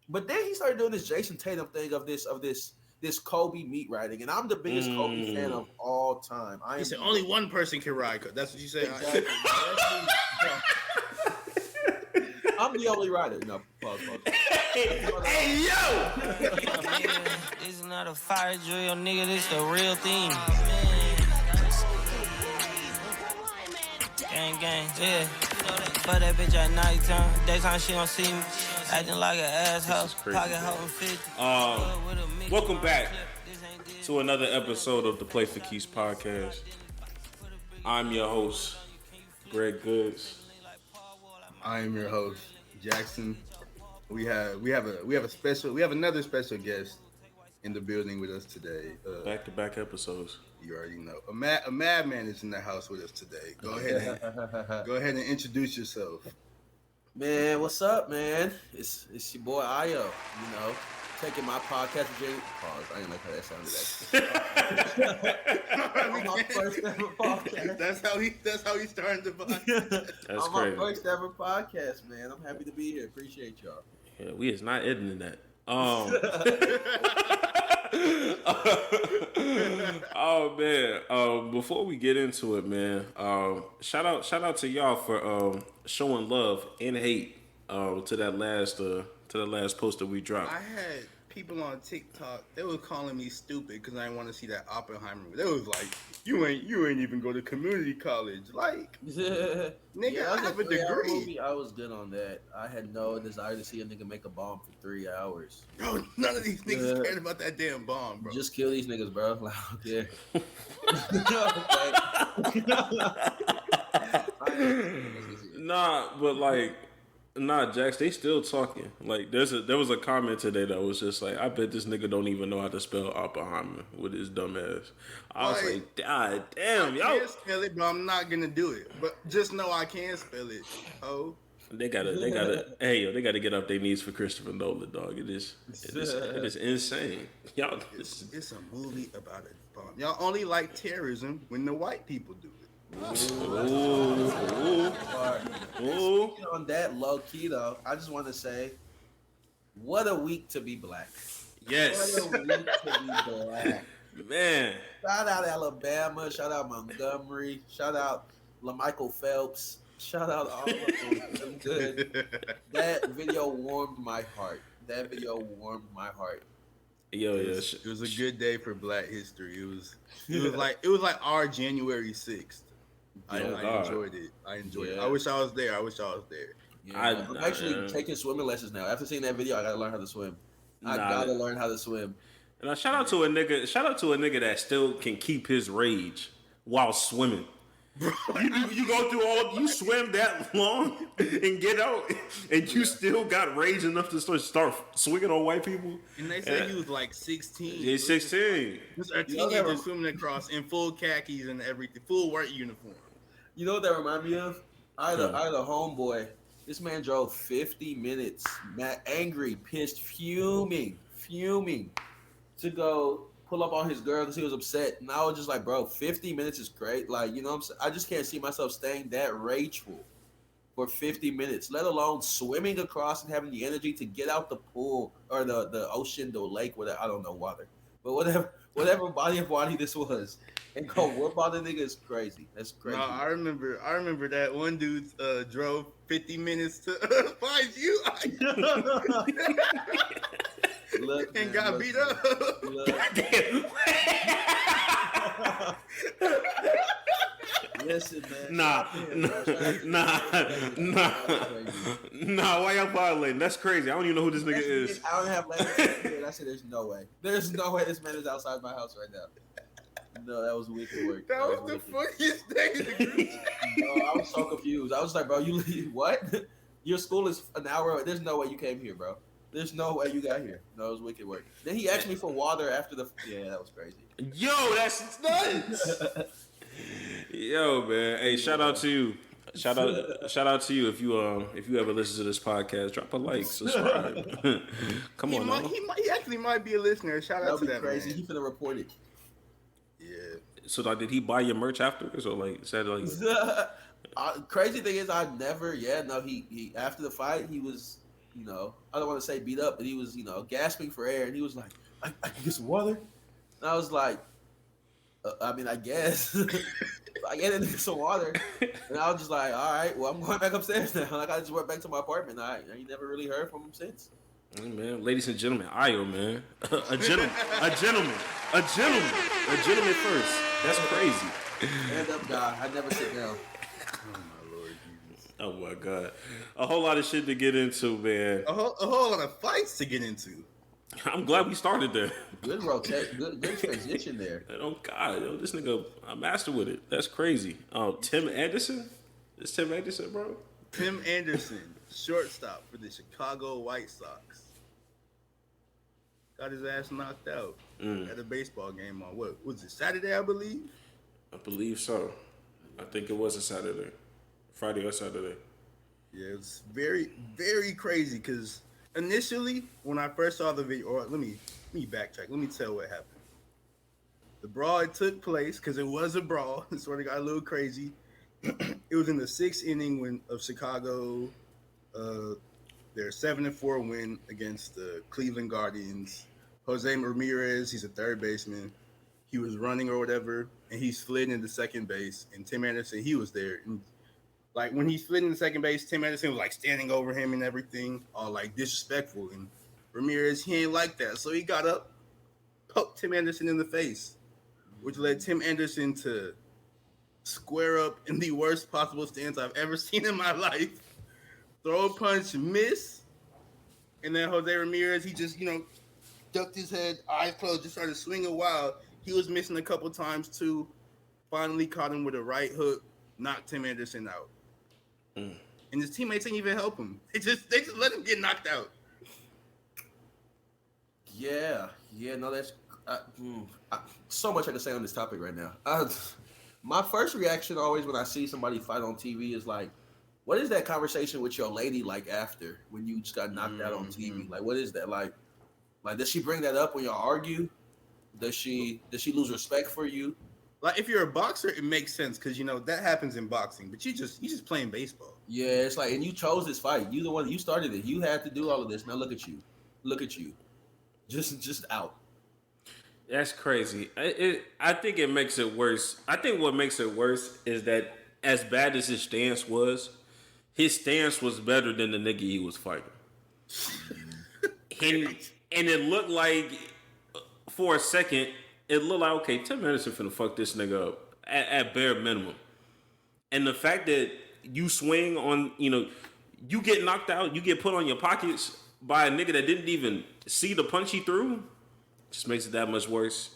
But then he started doing this Jason Tatum thing of this Kobe meat riding, and I'm the biggest Kobe fan of all time. I He am said only one person can ride. That's what you said. exactly. I'm the only rider. No, pause. Hey, yo! This is not a fire drill, nigga. This the real thing. Gang, yeah. But that bitch at nighttime. Daytime she don't see me. Acting like an asshole. Pocket holding 50. Welcome back to another episode of the Play for Keys podcast. I'm your host, Greg Goods. I am your host, Jackson. We have another special guest in the building with us today. Back-to-back episodes. You already know. A madman is in the house with us today. Go ahead and introduce yourself. Man, what's up, man? It's your boy Io. You know, taking my podcast. Pause. I didn't like how that sounded. On my first ever podcast. That's how he started the podcast. That's on crazy. My first ever podcast, man. I'm happy to be here. Appreciate y'all. Yeah, we is not editing that. Oh man. Before we get into it, man, shout out to y'all for showing love and hate to that last post that we dropped. I had people on TikTok, they were calling me stupid because I didn't want to see that Oppenheimer. They was like, you ain't even go to community college. Like, nigga, I have a degree. Movie, I was good on that. I had no desire to see a nigga make a bomb for 3 hours. Bro, none of these niggas cared about that damn bomb, bro. Just kill these niggas, bro. Like, okay. Nah, Jax, they still talking. Like, there was a comment today that was just like, I bet this nigga don't even know how to spell Oppenheimer with his dumb ass. I was like, God damn, y'all. I can spell it, but I'm not gonna do it. But just know I can spell it. Oh. They gotta get up their knees for Christopher Nolan, dog. It is insane. Y'all, it's a movie about a bomb. Y'all only like terrorism when the white people do it. Ooh. On that low key though, I just want to say, what a week to be black. Yes. What a week to be black. Man. Shout out Alabama. Shout out Montgomery. Shout out LaMichael Phelps. Shout out all of them. Good. That video warmed my heart. Yo, it was a good day for Black history. It was like our January 6th. I enjoyed it. I wish I was there. Yeah, I'm actually taking swimming lessons now. After seeing that video, I gotta learn how to swim. I gotta learn how to swim. And shout out to a nigga that still can keep his rage while swimming. you go through you swim that long and get out, and you still got rage enough to start swinging on white people. And they said he was like 16. He's 16. Just a teenager swimming across in full khakis and everything, full white uniform. You know what that reminded me of? I had a homeboy. This man drove 50 minutes, angry, pissed, fuming, to go pull up on his girl because he was upset. And I was just like, bro, 50 minutes is great. Like, you know what I'm saying? I just can't see myself staying that rageful for 50 minutes, let alone swimming across and having the energy to get out the pool or the ocean, the lake, whatever. I don't know water. But whatever body of water this was, and go whoop on the nigga is crazy. That's crazy. No, I remember that one dude drove 50 minutes to find you. Look, and got beat up. Listen, man. Nah. Why y'all violating? That's crazy. I don't even know who this nigga is. I don't have language. I said, there's no way. There's no way this man is outside my house right now. No, that was wicked work. That was the funniest thing. No, I was so confused. I was like, bro, you leave what? Your school is an hour away. There's no way you came here, bro. There's no way you got here. No, it was wicked work. Then he asked me for water after the. Yeah, that was crazy. Yo, that's nuts. Yo, man. Hey, shout out to you. Shout out to you if you ever listen to this podcast. Drop a like, subscribe. Come on, he actually might be a listener. Shout out to that crazy. man. He finna report it. Yeah. So like, did he buy your merch afterwards, or like said like? Crazy thing is, I never. Yeah, no. He after the fight, he was I don't want to say beat up, but he was, gasping for air, and he was like, I can get some water. And I was like, I mean, I guess. I get into some water, and I was just like, all right, well, I'm going back upstairs now. Like, I just went back to my apartment. I never really heard from him since. Hey, man, ladies and gentlemen, Io, man, a gentleman first. That's crazy. Stand up guy. I never sit down. Oh my Lord Jesus. Oh my God, a whole lot of shit to get into, man. A whole lot of fights to get into. I'm glad we started there. Good rotate. Good transition there. Oh God, yo, this nigga, a master with it. That's crazy. Tim Anderson? It's Tim Anderson, bro? Tim Anderson, shortstop for the Chicago White Sox. Got his ass knocked out at a baseball game on what was it, Saturday, I believe? I believe so. I think it was a Saturday. Friday or Saturday. Yeah, it's very, very crazy because initially, when I first saw the video, or let me backtrack. Let me tell what happened. The brawl took place because it was a brawl. It sort of got a little crazy. It was in the 6th inning of Chicago. Their 7-4 win against the Cleveland Guardians. Jose Ramirez, he's a third baseman. He was running or whatever, and he slid into second base. And Tim Anderson, he was there. And like when he slid into second base, Tim Anderson was like standing over him and everything, all like disrespectful. And Ramirez, he ain't like that. So he got up, poked Tim Anderson in the face, which led Tim Anderson to square up in the worst possible stance I've ever seen in my life. Throw a punch, miss. And then Jose Ramirez, he just, ducked his head, eyes closed, just started swinging wild. He was missing a couple times too. Finally caught him with a right hook, knocked Tim Anderson out. And his teammates didn't even help him. They just let him get knocked out. Yeah, no, that's so much I can say on this topic right now. My first reaction always when I see somebody fight on TV is like, what is that conversation with your lady like after when you just got knocked out on TV? Like, what is that like? Like, does she bring that up when y'all argue? Does she lose respect for you? Like, if you're a boxer, it makes sense because that happens in boxing. But you just playing baseball. Yeah, it's like, and you chose this fight. You the one, you started it. You had to do all of this. Now look at you, just out. That's crazy. I think it makes it worse. I think what makes it worse is that as bad as his stance was better than the nigga he was fighting. And it looked like, for a second, it looked like, okay, Tim Anderson finna fuck this nigga up at bare minimum. And the fact that you swing on, you get knocked out, you get put on your pockets by a nigga that didn't even see the punch he threw, just makes it that much worse.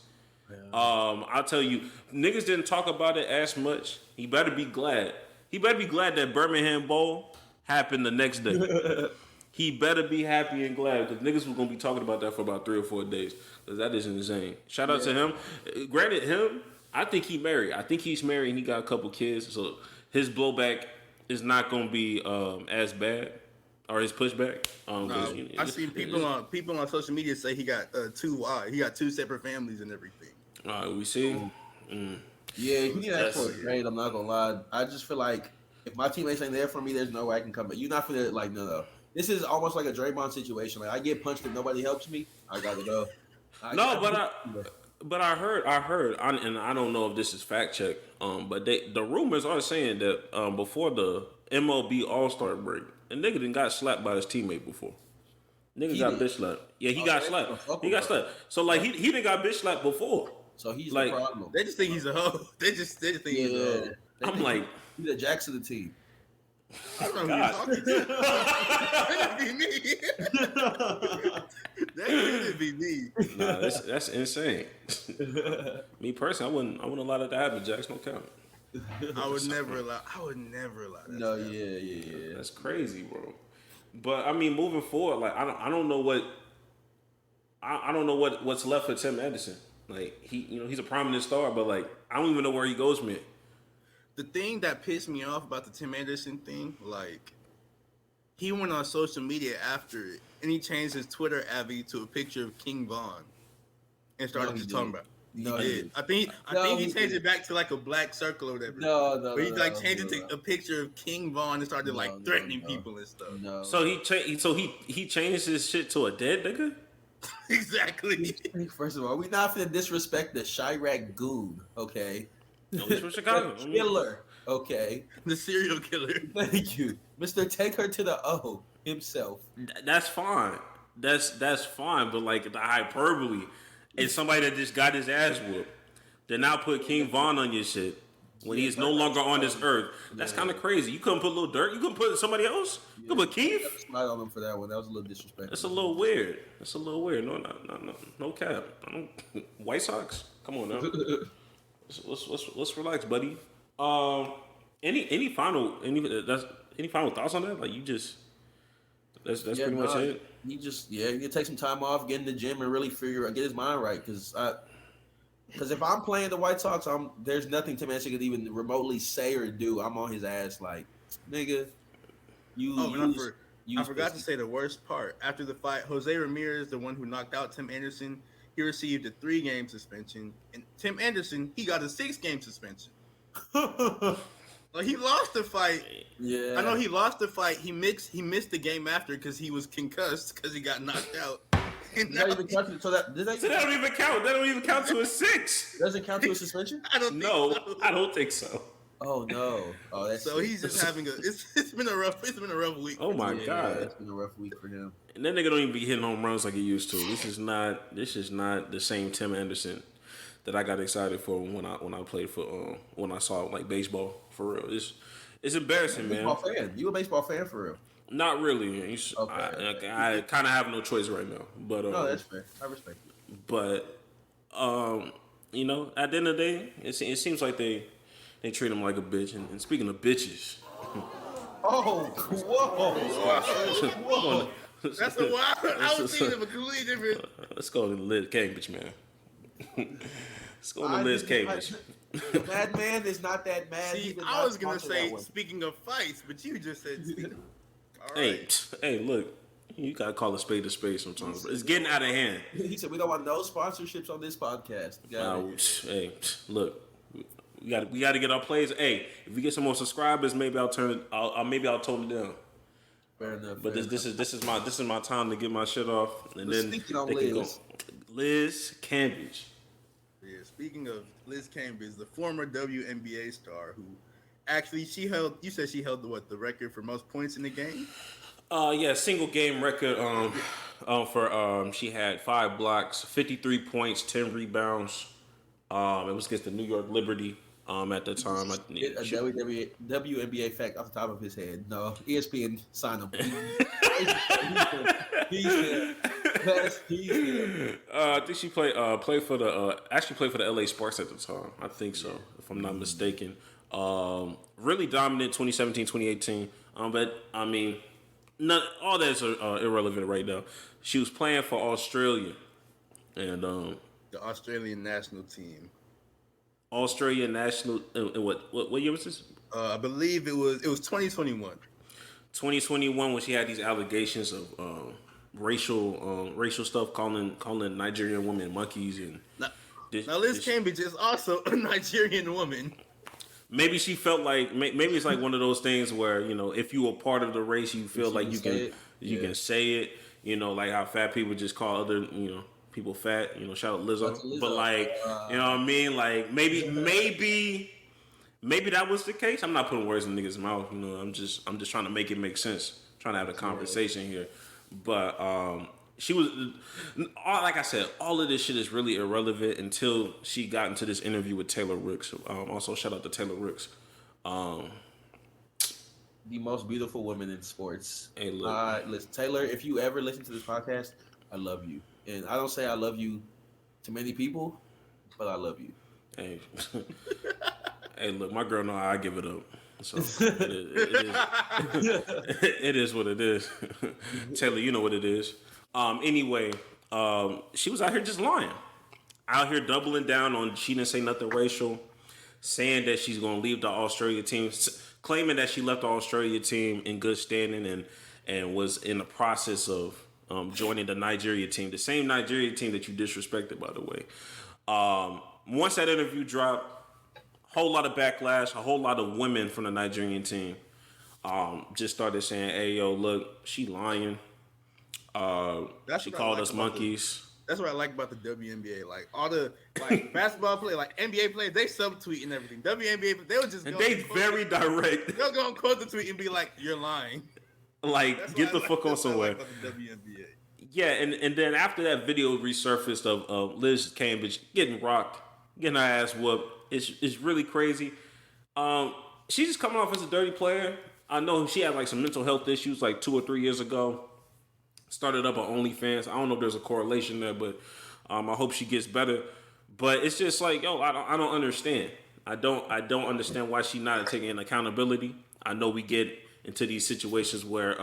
Yeah. I'll tell you, niggas didn't talk about it as much. He better be glad. He better be glad that Birmingham Bowl happened the next day. He better be happy and glad because niggas was gonna be talking about that for about 3 or 4 days because that is insane. Shout out to him. Granted, I think he's married and he got a couple kids, so his blowback is not gonna be as bad or his pushback. I've seen people on social media say he got 2 wives. He got 2 separate families and everything. We see. Yeah, if you need that for a grade, I'm not gonna lie. I just feel like if my teammates ain't there for me, there's no way I can come back. You're not for that, like, no. This is almost like a Draymond situation. Like, I get punched if nobody helps me, I gotta go. But I heard, and I don't know if this is fact check. But the rumors are saying that before the MLB All-Star break, a nigga done got slapped by his teammate before. Nigga got bitch slapped. Yeah, he got slapped. He got slapped. So like he done got bitch slapped before. So he's like, the problem. They just think he's a hoe. They just think he's a hoe. I'm like, he's a jacks of the team. I don't know who you're talking to. That could be me. That could be me. Nah, that's insane. Me personally, I wouldn't allow that to happen. Jacks no count. I would never allow that. No, yeah. That's crazy, bro. But I mean, moving forward, like I don't know what's left for Tim Anderson. Like he's a prominent star, but like I don't even know where he goes, man. The thing that pissed me off about the Tim Anderson thing, like, he went on social media after it, and he changed his Twitter avi to a picture of King Von, and started just talking about. No, he did. I think he changed it back to like a black circle or whatever. No. But he like changed it to a picture of King Von and started like threatening people and stuff. No. So he changed his shit to a dead nigga. Exactly. First of all, we not finna disrespect the Chirac goon, okay? No, he's from Chicago. The killer, okay? The serial killer. Thank you, Mr. Take Her to the O himself. That's fine. That's fine. But like the hyperbole, and somebody that just got his ass whooped, then now put King Von on your shit when he's no longer on this earth. That's kind of crazy. You couldn't put Lil Durk. You couldn't put somebody else. You could put Keith. Slide on him for that one. That was a little disrespectful. That's a little weird. No cap. White Sox. Come on now. Let's relax, buddy. Any final thoughts on that? Like you just that's pretty much it. He just he can take some time off, get in the gym, and really get his mind right. Because if I'm playing the White Sox, there's nothing Tim Anderson could even remotely say or do. I'm on his ass like, nigga. I forgot to say the worst part. After the fight, Jose Ramirez, the one who knocked out Tim Anderson, he received a 3-game suspension, and Tim Anderson, he got a 6-game suspension. Like he lost the fight. Yeah, I know he lost the fight. He missed the game after because he was concussed because he got knocked out. That don't even count. That don't even count. That don't even count to a 6. Doesn't count to a suspension. I don't think so. Oh no! Oh, that's so he's just having it's been a rough week. Oh my god, it's been a rough week for him. And that nigga don't even be hitting home runs like he used to. This is not the same Tim Anderson that I got excited for when I played for when I saw like baseball for real. It's embarrassing, man. Baseball fan. You a baseball fan for real? Not really. I kind of have no choice right now. But no, that's fair. I respect it. But you know, at the end of the day, it seems like they treat him like a bitch. And speaking of bitches. Oh, whoa. That's a wild. I was thinking of a completely different. Let's go to Liz Cambage, man. Let's go to Liz Cambage. The bad man is not that mad. See, I was going to say, speaking of fights, but you just said, all right. Hey, look. You got to call a spade sometimes. It's getting out of hand. He said, we don't want no sponsorships on this podcast. Hey, look. We got to get our plays. Hey, if we get some more subscribers, maybe I'll tone it down. Fair enough. But this is my time to get my shit off, and then speaking of Liz, Liz Cambage. Yeah, speaking of Liz Cambage, the former WNBA star who actually you said she held the record for most points in the game? Yeah, single game record. For she had 5 blocks, 53 points, 10 rebounds. It was against the New York Liberty. At the time, WNBA fact off the top of his head. No, ESPN signed him. I think she played for the LA Sparks at the time. I think so, if I'm not mistaken. Really dominant 2017, 2018. But I mean, all that's irrelevant right now. She was playing for Australia, and the Australian national team. Australian national. What year was this? I believe it was 2021. 2021 when she had these allegations of racial stuff, calling Nigerian women monkeys and. Now Liz Cambage is also a Nigerian woman. Maybe she felt like maybe it's like one of those things where, you know, if you were part of the race, you feel like you can say it. You know, like how fat people just call other people fat. You know, shout out Lizzo. But like, you know what I mean? Like maybe that was the case. I'm not putting words in niggas' mouth. You know, I'm just trying to make it make sense. Trying to have a conversation here. But she was, like I said, all of this shit is really irrelevant until she got into this interview with Taylor Rooks. Also, shout out to Taylor Rooks. The most beautiful woman in sports. Hey, look. Listen, Taylor, if you ever listen to this podcast, I love you. And I don't say I love you to many people, but I love you. Hey, hey, look, my girl know how I give it up. So it is what it is. Taylor, you know what it is. Anyway, she was out here just lying. Out here doubling down on she didn't say nothing racial, saying that she's going to leave the Australia team, claiming that she left the Australia team in good standing and was in the process of joining the Nigeria team, the same Nigeria team that you disrespected, by the way. Once that interview dropped, whole lot of backlash, a whole lot of women from the Nigerian team just started saying, "Hey, yo, look, she lying. She called us monkeys." That's what I like about the WNBA. Like all the basketball players, like NBA players, they subtweet and everything. WNBA, they would just and they very direct. They'll go and quote the tweet and be like, "You're lying." Like, get the fuck on somewhere. About the WNBA. Yeah, and then after that video resurfaced of Liz Cambage getting rocked, getting her ass whooped, it's really crazy. She's just coming off as a dirty player. I know she had like some mental health issues like 2 or 3 years ago. Started up on OnlyFans. I don't know if there's a correlation there, but I hope she gets better. But it's just like, yo, I don't understand. I don't understand why she's not taking accountability. I know we get into these situations where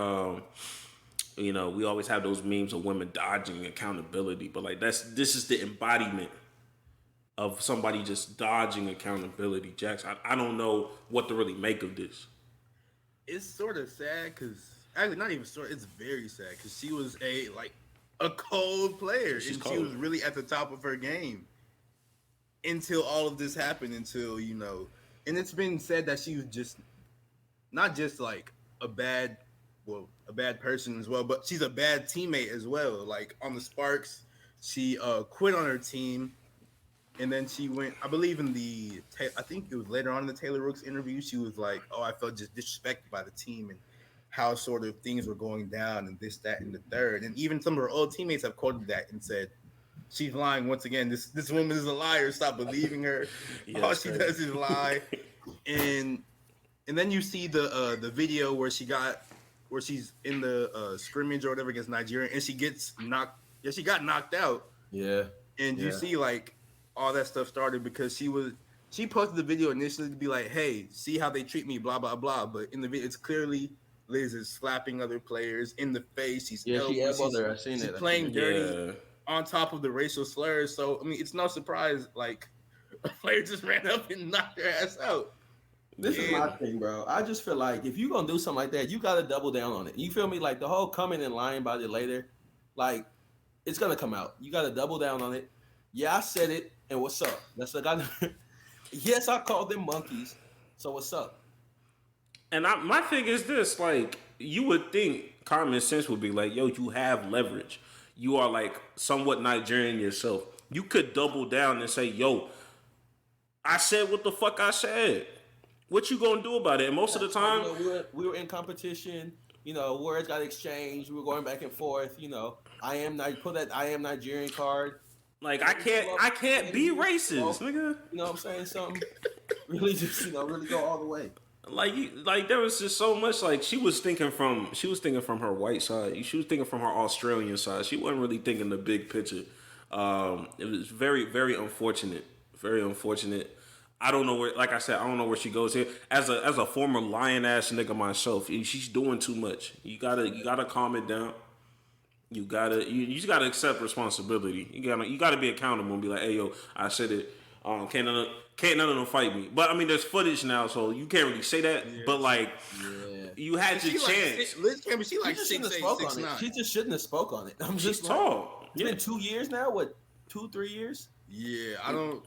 we always have those memes of women dodging accountability, but like this is the embodiment of somebody just dodging accountability. Jax, I don't know what to really make of this. It's sort of sad because actually not even sort. It's very sad because she was a cold player and cold. she was really at the top of her game until all of this happened. Until and it's been said that she was just not just like a bad person as well, but she's a bad teammate as well. Like on the Sparks, she quit on her team, and then she went. I believe I think it was later on in the Taylor Rooks interview. She was like, "Oh, I felt just disrespected by the team and how sort of things were going down and this, that, and the third." And even some of her old teammates have quoted that and said, "She's lying once again. This woman is a liar. Stop believing her. All she does is lie." And then you see the video where she's in the scrimmage or whatever against Nigeria, and she gets knocked. Yeah, she got knocked out. Yeah. And you see like all that stuff started because she posted the video initially to be like, "Hey, see how they treat me, blah blah blah." But in the video, it's clearly Liz is slapping other players in the face. She's she elbowed her. I seen it. She's playing dirty on top of the racial slurs. So I mean, it's no surprise like a player just ran up and knocked her ass out. This is my thing, bro. I just feel like if you're gonna do something like that, you gotta double down on it. You feel me? Like the whole coming and lying about it later, like it's gonna come out. You gotta double down on it. Yeah, I said it, and what's up? That's like yes, I called them monkeys. So what's up? And my thing is this: like, you would think common sense would be like, yo, you have leverage. You are like somewhat Nigerian yourself. You could double down and say, yo, I said what the fuck I said. What you gonna do about it? And most of the time, we were in competition. Words got exchanged. We were going back and forth. I am Nigerian card. Like I can't be racist, nigga. You know what I'm saying? Something really just really go all the way. Like there was just so much. Like she was thinking from her white side. She was thinking from her Australian side. She wasn't really thinking the big picture. It was very, very unfortunate. Very unfortunate. I don't know where. Like I said, I don't know where she goes here. As a former lion ass nigga myself, she's doing too much. You gotta calm it down. You just gotta accept responsibility. You gotta be accountable and be like, hey yo, I said it. Can't none of them fight me. But I mean, there's footage now, so you can't really say that. Yeah. But like, you had your chance. Liz Cambage, she like 6'8", 6'9". She just shouldn't have spoke on it. She's tall. It's been 2 years now. What, 2-3 years? Yeah, I don't.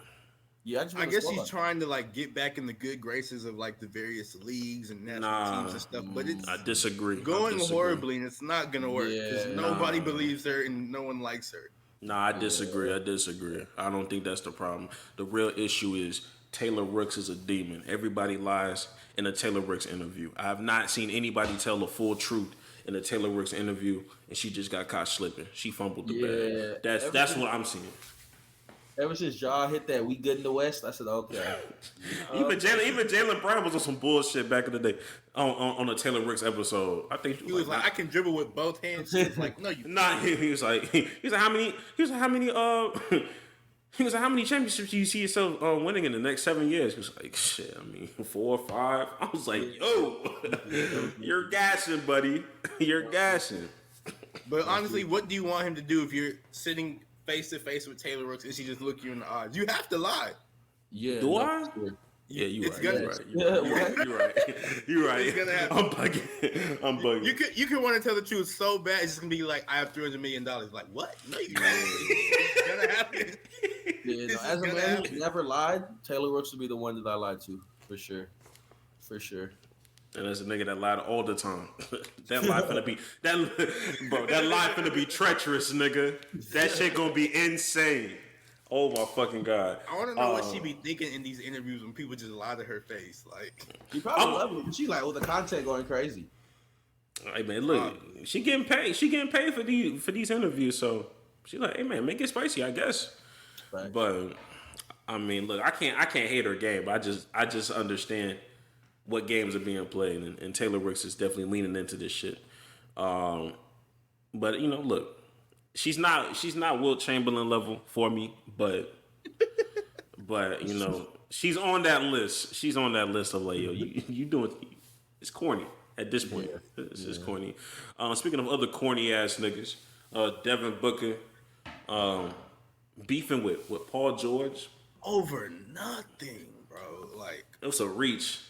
Yeah, I guess she's trying to like get back in the good graces of like the various leagues and national teams and stuff. But it's I disagree. Going horribly, and it's not gonna work because nobody believes her and no one likes her. Nah, I disagree. I don't think that's the problem. The real issue is Taylor Rooks is a demon. Everybody lies in a Taylor Rooks interview. I have not seen anybody tell the full truth in a Taylor Rooks interview, and she just got caught slipping. She fumbled the bag. That's what I'm seeing. Ever since y'all hit that "we good in the West," I said, "Okay." Even Jalen Brown was on some bullshit back in the day on a Taylor Rooks episode. I think he was like, "I can dribble with both hands." He was like, "No, you." Nah, he was like, how many championships do you see yourself winning in the next 7 years? He was like, shit, I mean, 4 or 5. I was like, yo, you're gassing, buddy. You're gassing. But honestly, what do you want him to do if you're sitting face to face with Taylor Rooks and she just look you in the eyes? You have to lie. Yeah. Do I? Yeah, It's right. gonna- You're right. You're right. It's gonna happen. I'm bugging. You can want to tell the truth so bad. It's just gonna be like, I have $300 million. Like what? No, you don't. It's gonna happen. Yeah, This no, is as a gonna man who's happen. never lied, Taylor Rooks would be the one that I lied to, for sure. For sure. And that's a nigga that lied all the time. That lie finna be treacherous, nigga. That shit gonna be insane. Oh my fucking god. I want to know what she be thinking in these interviews when people just lie to her face. Like, You probably love it, but she like, the content going crazy. Hey man, look, she getting paid. She getting paid for these interviews. So she like, hey man, make it spicy, I guess. Right. But I mean, look, I can't hate her game. I just understand what games are being played, and Taylor Rooks is definitely leaning into this shit. But you know, look, she's not Wilt Chamberlain level for me, but you know, she's on that list. She's on that list of like, yo, you doing it's corny at this point. Yeah. It's just corny. Speaking of other corny ass niggas, Devin Booker beefing with Paul George over nothing, bro. Like, it was a reach.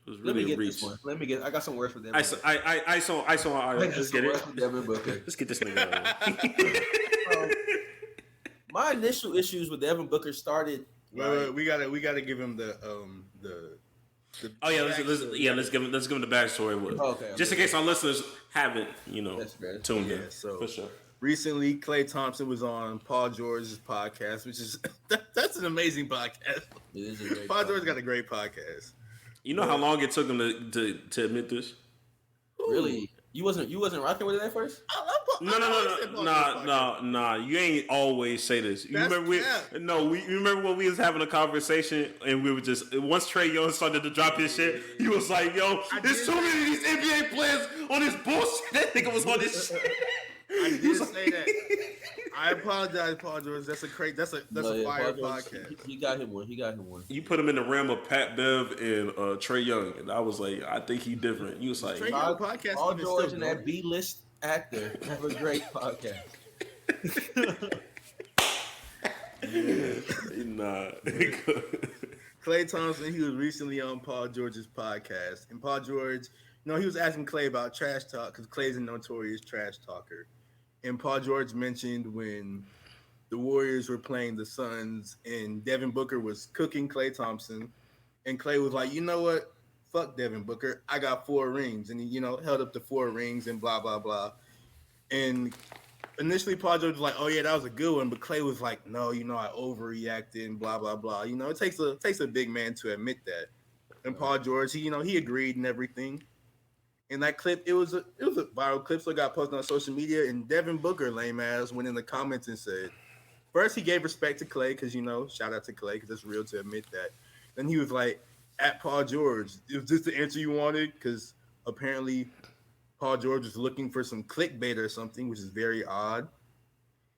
It was Let me really a get reach. this one. I got some words for them. I saw. Let's get it. For Devin Booker. Let's get this nigga out of here. My initial issues with Devin Booker started. wait, we gotta give him the Oh yeah, let's give him the backstory with just in case our listeners haven't, you know, tuned in. So for sure. Recently, Klay Thompson was on Paul George's podcast, which is that's an amazing podcast. It is a great Paul George got a great podcast. You know how long it took him to admit this? Really? You wasn't rocking with it at first? No. You ain't always say this. You remember you remember when we was having a conversation and we were just once Trae Young started to drop his shit, he was like, "Yo, there's too many of these NBA players on this bullshit." That nigga was on this shit. I did say that. I apologize, Paul George. That's a fire podcast. He got him one. You put him in the realm of Pat Bev and Trae Young, and I was like, I think he different. You was like, Paul George and that B-list actor have a great podcast. Nah. Klay Thompson, he was recently on Paul George's podcast, and Paul George, he was asking Klay about trash talk because Klay's a notorious trash talker. And Paul George mentioned when the Warriors were playing the Suns and Devin Booker was cooking Klay Thompson. And Klay was like, you know what? Fuck Devin Booker. I got 4 rings. And he, held up the 4 rings and blah, blah, blah. And initially Paul George was like, oh, yeah, that was a good one. But Klay was like, no, I overreacted and blah, blah, blah. It takes a big man to admit that. And Paul George, he agreed and everything. And that clip, it was a viral clip, so it got posted on social media. And Devin Booker, lame ass, went in the comments and said, first he gave respect to Klay because shout out to Klay because it's real to admit that. Then he was like, at Paul George, is this the answer you wanted? Because apparently Paul George was looking for some clickbait or something, which is very odd.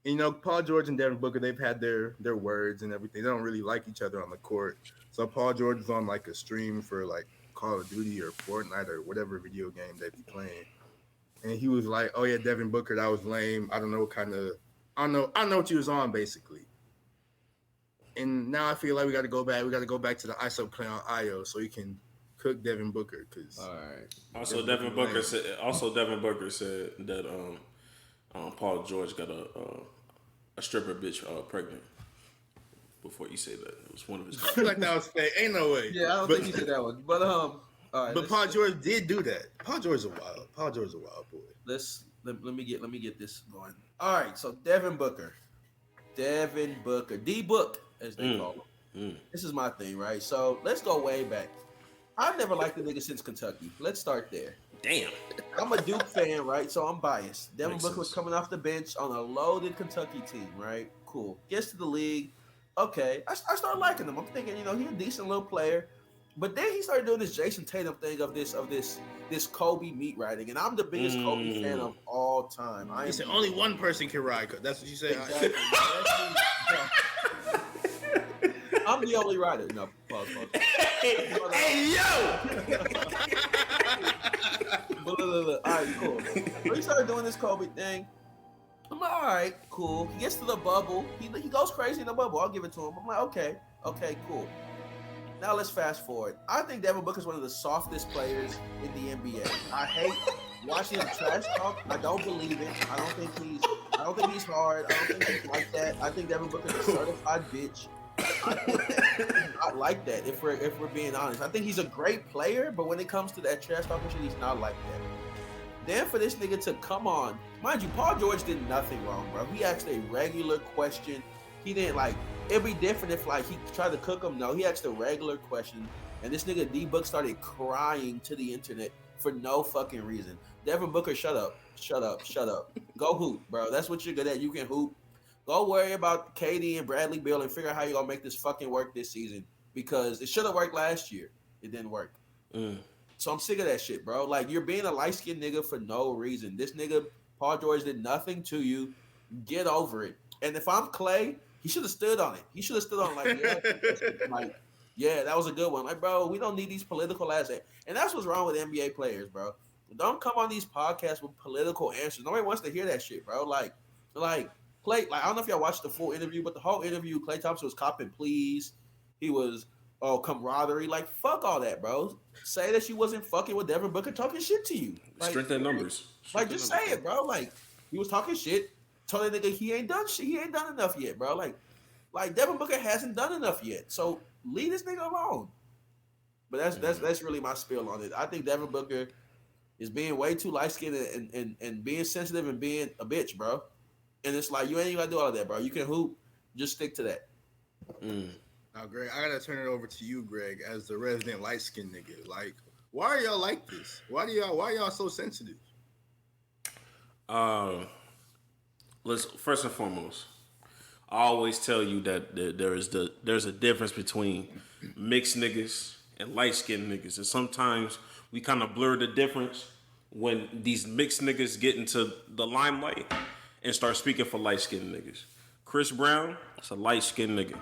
And, Paul George and Devin Booker, they've had their words and everything. They don't really like each other on the court. So Paul George was on like a stream for like Call of Duty or Fortnite or whatever video game they be playing, and he was like, "Oh yeah, Devin Booker, that was lame. I don't know what you was on basically." And now I feel like we got to go back. We got to go back to the ISO play on IO so he can cook Devin Booker. Cause all right. Also, Devin Booker said that Paul George got a stripper bitch pregnant. Before you say that, it was one of his. I feel like that was fake. Ain't no way. Yeah, I don't think he said that one. But all right, but Paul George did do that. Paul George is a wild boy. Let me get this going. All right, so Devin Booker, D-Book as they call him. This is my thing, right? So let's go way back. I've never liked the nigga since Kentucky. Let's start there. Damn. I'm a Duke fan, right? So I'm biased. Devin Booker was coming off the bench on a loaded Kentucky team, right? Cool. Gets to the league. Okay, I started liking him. I'm thinking, he's a decent little player. But then he started doing this Jason Tatum thing of this Kobe meat riding, and I'm the biggest Kobe fan of all time. He said only one person can ride. That's what you said. Exactly. I'm the only rider. No, pause. Hey yo! All right, cool. So he started doing this Kobe thing. I'm like, all right, cool. He gets to the bubble. He goes crazy in the bubble. I'll give it to him. I'm like, okay, cool. Now let's fast forward. I think Devin Booker is one of the softest players in the NBA. I hate watching him trash talk. I don't believe it. I don't think he's hard. I don't think he's like that. I think Devin Booker is a certified bitch. Not like that. If we're being honest, I think he's a great player, but when it comes to that trash talking shit, he's not like that. Then for this nigga to come on, mind you, Paul George did nothing wrong, bro. He asked a regular question. He didn't like. It'd be different if like he tried to cook him. No, he asked a regular question, and this nigga D Book started crying to the internet for no fucking reason. Devin Booker, shut up. Go hoop, bro. That's what you're good at. You can hoop. Go worry about KD and Bradley Beal and figure out how you're gonna make this fucking work this season, because it should have worked last year. It didn't work. So I'm sick of that shit, bro. Like, you're being a light-skinned nigga for no reason. This nigga, Paul George, did nothing to you. Get over it. And if I'm Clay, he should have stood on it. He should have stood on it. Like, yeah, that was a good one. Like, bro, we don't need these political assets. And that's what's wrong with NBA players, bro. Don't come on these podcasts with political answers. Nobody wants to hear that shit, bro. Like Clay, I don't know if y'all watched the full interview, but the whole interview, Klay Thompson was copping pleas. He was, camaraderie. Like, fuck all that, bro. Say that she wasn't fucking with Devin Booker talking shit to you. Like, Strengthen numbers. Just say it, bro. Like, he was talking shit. Told that nigga he ain't done shit. He ain't done enough yet, bro. Like Devin Booker hasn't done enough yet. So leave this nigga alone. But that's really my spiel on it. I think Devin Booker is being way too light skinned and being sensitive and being a bitch, bro. And it's like, you ain't even gotta do all of that, bro. You can hoop. Just stick to that. Now, Greg, I gotta turn it over to you, Greg, as the resident light skinned nigga. Like, why are y'all like this? Why are y'all so sensitive? Let's first and foremost, I always tell you that there's a difference between mixed niggas and light skinned niggas, and sometimes we kind of blur the difference when these mixed niggas get into the limelight and start speaking for light skinned niggas. Chris Brown, it's a light skinned nigga.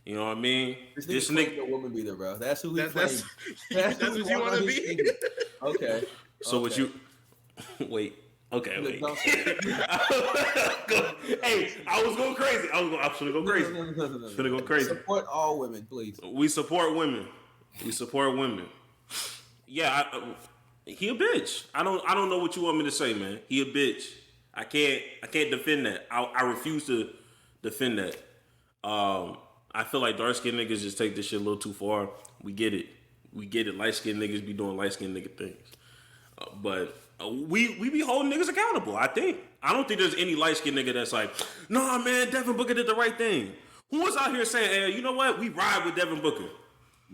You know what I mean? This nigga a woman beater, bro. That's who he claims. That's what you want to be. Okay. So would you wait? Okay, wait. Hey, I was going crazy. I was gonna go crazy. No. Finna go crazy. Support all women, please. We support women. Yeah, he a bitch. I don't know what you want me to say, man. He a bitch. I can't defend that. I refuse to defend that. I feel like dark skinned niggas just take this shit a little too far. We get it. Light skinned niggas be doing light skinned nigga things. But we be holding niggas accountable, I think. I don't think there's any light skinned nigga that's like, nah, man, Devin Booker did the right thing. Who was out here saying, hey, you know what? We ride with Devin Booker.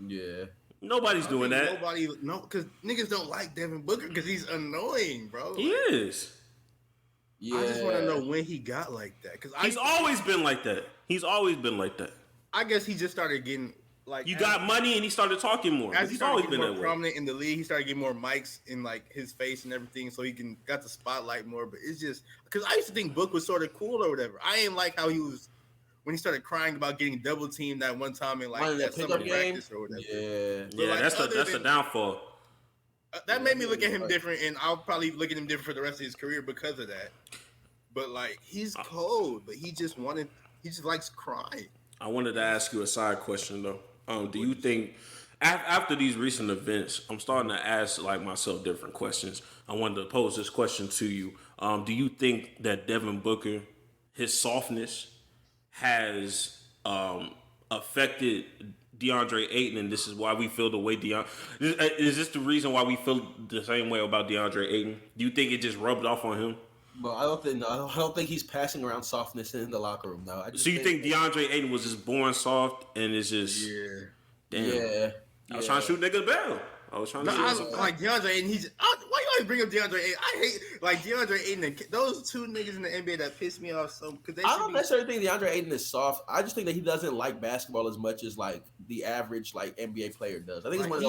Yeah. Nobody's doing that. Because niggas don't like Devin Booker because he's annoying, bro. He is. Yeah. I just want to know when he got like that. Because he's always been like that. I guess he just started getting like, you got money and he started talking more. As he's always been more that prominent in the league, he started getting more mics in like his face and everything, so he got the spotlight more. But it's just because I used to think Book was sort of cool or whatever. I ain't like how he was when he started crying about getting double teamed that one time in like that summer practice or whatever. Yeah, like, that's the downfall. That made me look at him different, and I'll probably look at him different for the rest of his career because of that. But like, he's cold, but he just likes crying. I wanted to ask you a side question though. Do you think after these recent events, I'm starting to ask like myself different questions. I wanted to pose this question to you. Do you think that Devin Booker, his softness, has affected DeAndre Ayton, and this is why we feel the way is this the reason why we feel the same way about DeAndre Ayton? Do you think it just rubbed off on him? Well, I don't think he's passing around softness in the locker room. No. So you think DeAndre Ayton was just born soft and it's just damn. Yeah. I was trying to shoot niggas down. Like DeAndre Ayton. Why you always bring up DeAndre Ayton? I hate like DeAndre Ayton and those two niggas in the NBA that piss me off so because I don't necessarily think DeAndre Ayton is soft. I just think that he doesn't like basketball as much as like the average like NBA player does. I think like,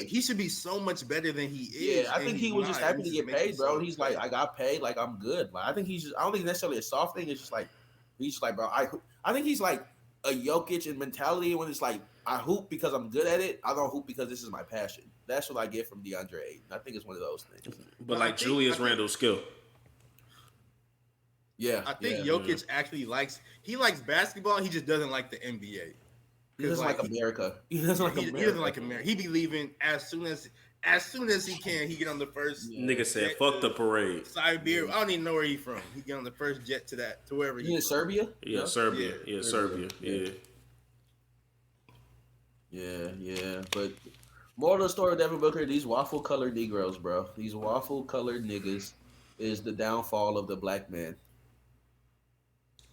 he should be so much better than he is. Yeah, I think he was just happy to get paid, bro. He's like, I got paid, like I'm good. Like I think I don't think it's necessarily a soft thing. It's just like he's just like, bro. I think he's like a Jokic in mentality when it's like I hoop because I'm good at it. I don't hoop because this is my passion. That's what I get from DeAndre Ayton. I think it's one of those things. But like Julius Randle's skill. Yeah. I think Jokic actually likes basketball. He just doesn't like the NBA. He doesn't like America. He doesn't like America. He doesn't like America. He be leaving as soon as he can. He get on the first. Nigga said, "Fuck the parade." Siberia. I don't even know where he from. He get on the first jet to wherever he in Serbia. Yeah, Serbia. Yeah, Serbia. Yeah. Yeah. But moral of the story, Devin Booker, these waffle colored Negroes, bro. These waffle colored niggas is the downfall of the black man.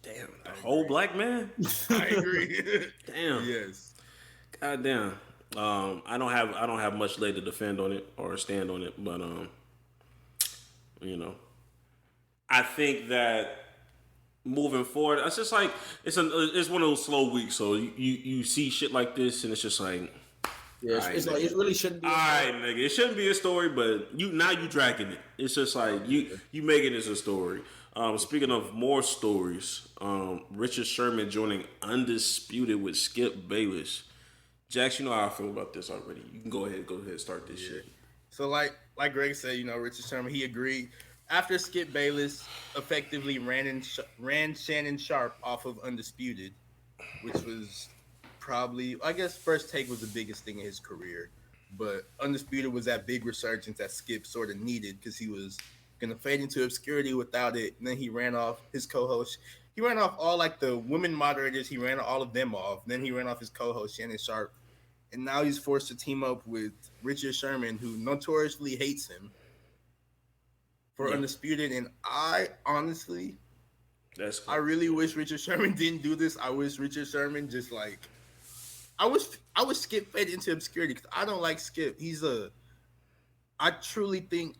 Damn, the whole black man. I agree. Damn. Yes. God damn. I don't have much later to defend on it or stand on it, but I think that moving forward, it's just like it's one of those slow weeks. So you see shit like this, and it's just like. Yeah, it's like it really shouldn't be. All right, nigga, it shouldn't be a story, but you dragging it. It's just like you make it as a story. Speaking of more stories, Richard Sherman joining Undisputed with Skip Bayless. Jax, you know how I feel about this already. You can go ahead, start this shit. So like Greg said, Richard Sherman, he agreed after Skip Bayless effectively ran Shannon Sharp off of Undisputed, which was probably, I guess, First Take was the biggest thing in his career, but Undisputed was that big resurgence that Skip sort of needed because he was gonna fade into obscurity without it. And then he ran off his co-host. He ran off all like the women moderators. He ran all of them off. Then he ran off his co-host Shannon Sharp, and now he's forced to team up with Richard Sherman, who notoriously hates him, for Undisputed. And I honestly, I really wish Richard Sherman didn't do this. I wish Richard Sherman just like. I wish Skip fade into obscurity because I don't like Skip. I truly think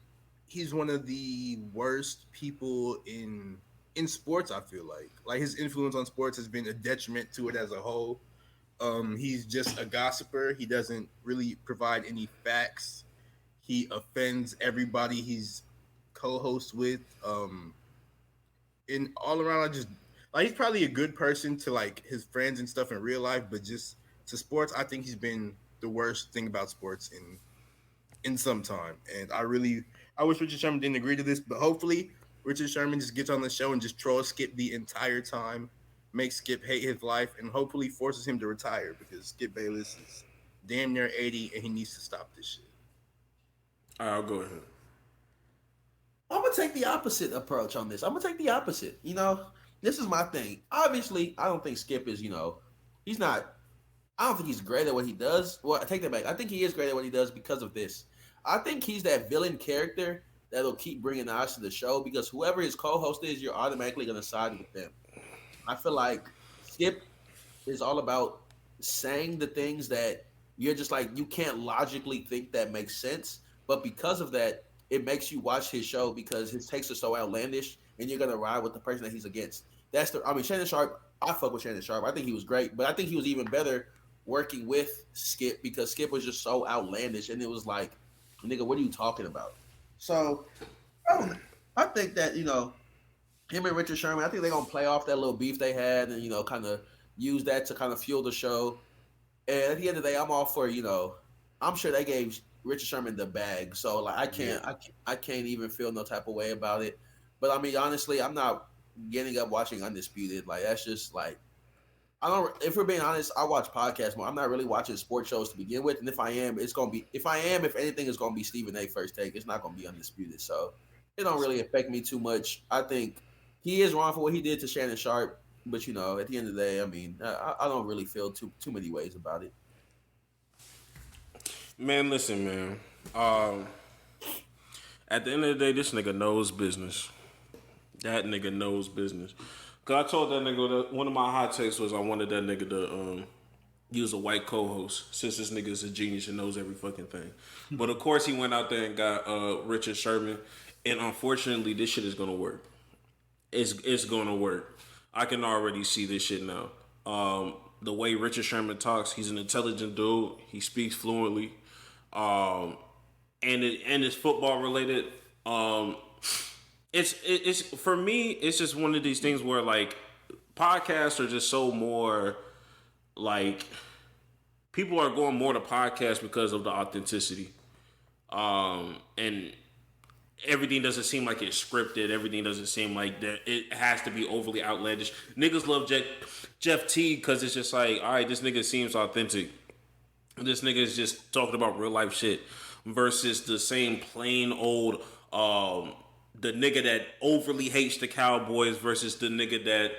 he's one of the worst people in sports. I feel like his influence on sports has been a detriment to it as a whole. He's just a gossiper. He doesn't really provide any facts. He offends everybody he's co-host with. And all around, I just like he's probably a good person to like his friends and stuff in real life, but just to sports, I think he's been the worst thing about sports in some time. And I wish Richard Sherman didn't agree to this, but hopefully Richard Sherman just gets on the show and just trolls Skip the entire time, makes Skip hate his life, and hopefully forces him to retire because Skip Bayless is damn near 80 and he needs to stop this shit. All right, I'll go ahead. I'm going to take the opposite approach on this. I'm going to take the opposite. This is my thing. Obviously, I don't think Skip is, he's not. I don't think he's great at what he does. Well, I take that back. I think he is great at what he does because of this. I think he's that villain character that'll keep bringing eyes to the show because whoever his co-host is, you're automatically going to side with them. I feel like Skip is all about saying the things that you're just like, you can't logically think that makes sense. But because of that, it makes you watch his show because his takes are so outlandish and you're going to ride with the person that he's against. Shannon Sharp, I fuck with Shannon Sharp. I think he was great, but I think he was even better working with Skip because Skip was just so outlandish and it was like, nigga, what are you talking about? So I think that, him and Richard Sherman, I think they're going to play off that little beef they had and, kind of use that to kind of fuel the show. And at the end of the day, I'm all for, I'm sure they gave Richard Sherman the bag. So, like, I can't even feel no type of way about it. But, I mean, honestly, I'm not getting up watching Undisputed. Like, that's just, like, if we're being honest, I watch podcasts more. I'm not really watching sports shows to begin with. And if I am, if anything, it's going to be Stephen A. First Take. It's not going to be Undisputed. So, it don't really affect me too much. I think he is wrong for what he did to Shannon Sharp. But, at the end of the day, I mean, I don't really feel too many ways about it. Man, listen, man. At the end of the day, this nigga knows business. That nigga knows business. Cause I told that nigga that one of my hot takes was I wanted that nigga to use a white co-host since this nigga is a genius and knows every fucking thing. But of course he went out there and got Richard Sherman, and unfortunately this shit is gonna work. It's gonna work. I can already see this shit now. The way Richard Sherman talks, he's an intelligent dude. He speaks fluently, and it's football related. It's for me. It's just one of these things where like podcasts are just so more like people are going more to podcasts because of the authenticity. And everything doesn't seem like it's scripted. Everything doesn't seem like that. It has to be overly outlandish. Niggas love Jeff T because it's just like, all right, this nigga seems authentic. This nigga is just talking about real life shit versus the same plain old the nigga that overly hates the Cowboys versus the nigga that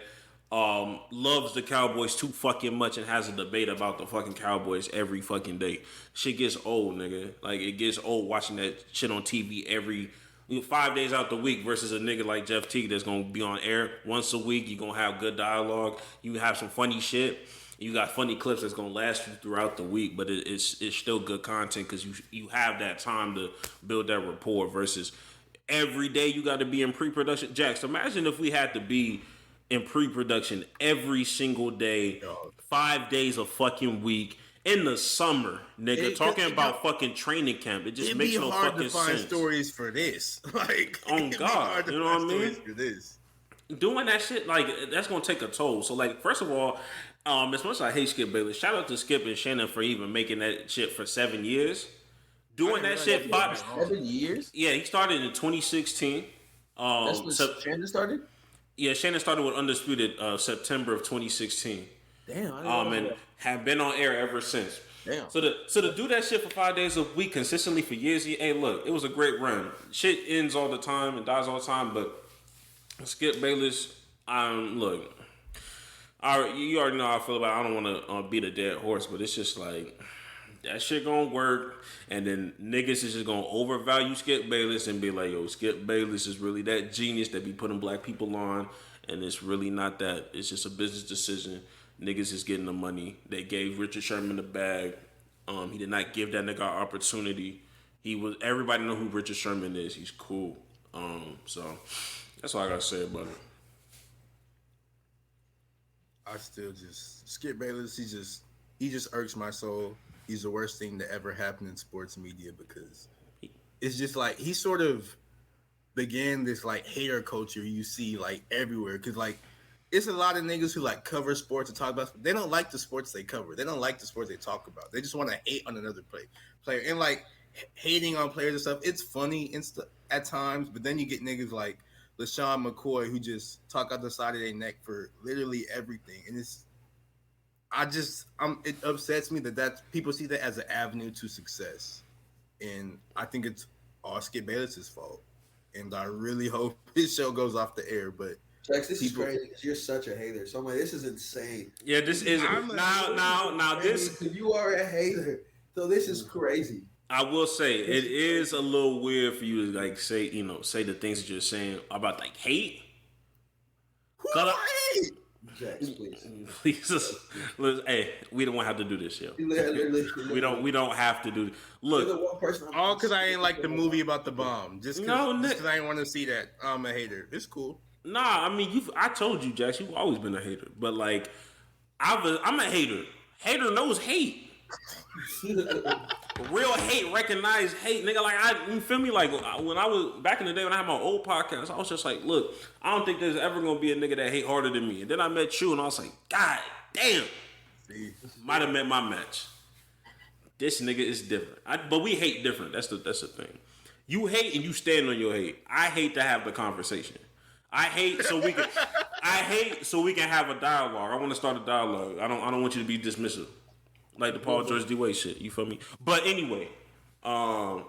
loves the Cowboys too fucking much and has a debate about the fucking Cowboys every fucking day. Shit gets old, nigga. Like, it gets old watching that shit on TV every 5 days out the week versus a nigga like Jeff Teague that's gonna be on air once a week. You gonna have good dialogue. You have some funny shit. You got funny clips that's gonna last you throughout the week, but it's still good content because you have that time to build that rapport versus every day you got to be in pre-production. Jax, imagine if we had to be in pre-production every single day, 5 days a fucking week in the summer, nigga. Talking about fucking training camp, it just makes no fucking sense. It'd be hard to find stories for this, like, on God, you know what I mean? For this. Doing that shit, like, that's gonna take a toll. So, like, first of all, as much as I hate Skip Bayless, shout out to Skip and Shannon for even making that shit for 7 years. Doing that shit 7 years? Yeah, he started in 2016. That's when Shannon started? Yeah, Shannon started with Undisputed September of 2016. Damn. And have been on air ever since. Damn. So to do that shit for 5 days a week consistently for years, hey, look, it was a great run. Shit ends all the time and dies all the time, but Skip Bayless, look, you already know how I feel about it. I don't want to beat a dead horse, but it's just like, that shit gonna work, and then niggas is just gonna overvalue Skip Bayless and be like, yo, Skip Bayless is really that genius that be putting black people on, and it's really not that. It's just a business decision. Niggas is getting the money. They gave Richard Sherman the bag. He did not give that nigga an opportunity. Everybody know who Richard Sherman is. He's cool. So that's all I gotta say about it. I still just Skip Bayless. He just irks my soul. He's the worst thing to ever happen in sports media because it's just like he sort of began this like hater culture you see like everywhere. Because like it's a lot of niggas who like cover sports and talk about sports. They don't like the sports they cover. They don't like the sports they talk about. They just want to hate on another player. And like hating on players and stuff, it's funny at times. But then you get niggas like LaShawn McCoy who just talk out the side of their neck for literally everything. And it upsets me that people see that as an avenue to success, and I think it's all Skip Bayless's fault. And I really hope his show goes off the air. But Jax, this is crazy because you're such a hater. So I'm like, this is insane. Yeah, this is now this. You are a hater, so this is crazy. I will say it is a little weird for you to like say the things that you're saying about like hate. Who do I hate? Jax, please. Hey, we don't have to do this, yo. We don't have to do. Look, all because I ain't like the movie about the bomb. Just because I ain't want to see that. I'm a hater. It's cool. Nah, I mean, I told you, Jax, you've always been a hater. But like, I'm a hater. Hater knows hate. Real hate, recognized hate, nigga. Like, you feel me? Like, when I was back in the day when I had my old podcast, I was just like, look, I don't think there's ever gonna be a nigga that hate harder than me. And then I met you, and I was like, God damn, might have met my match. This nigga is different. But we hate different. That's the thing. You hate and you stand on your hate. I hate to have the conversation. I hate so we can have a dialogue. I want to start a dialogue. I don't want you to be dismissive. Like the Paul George D. Wade shit, you feel me? But anyway, what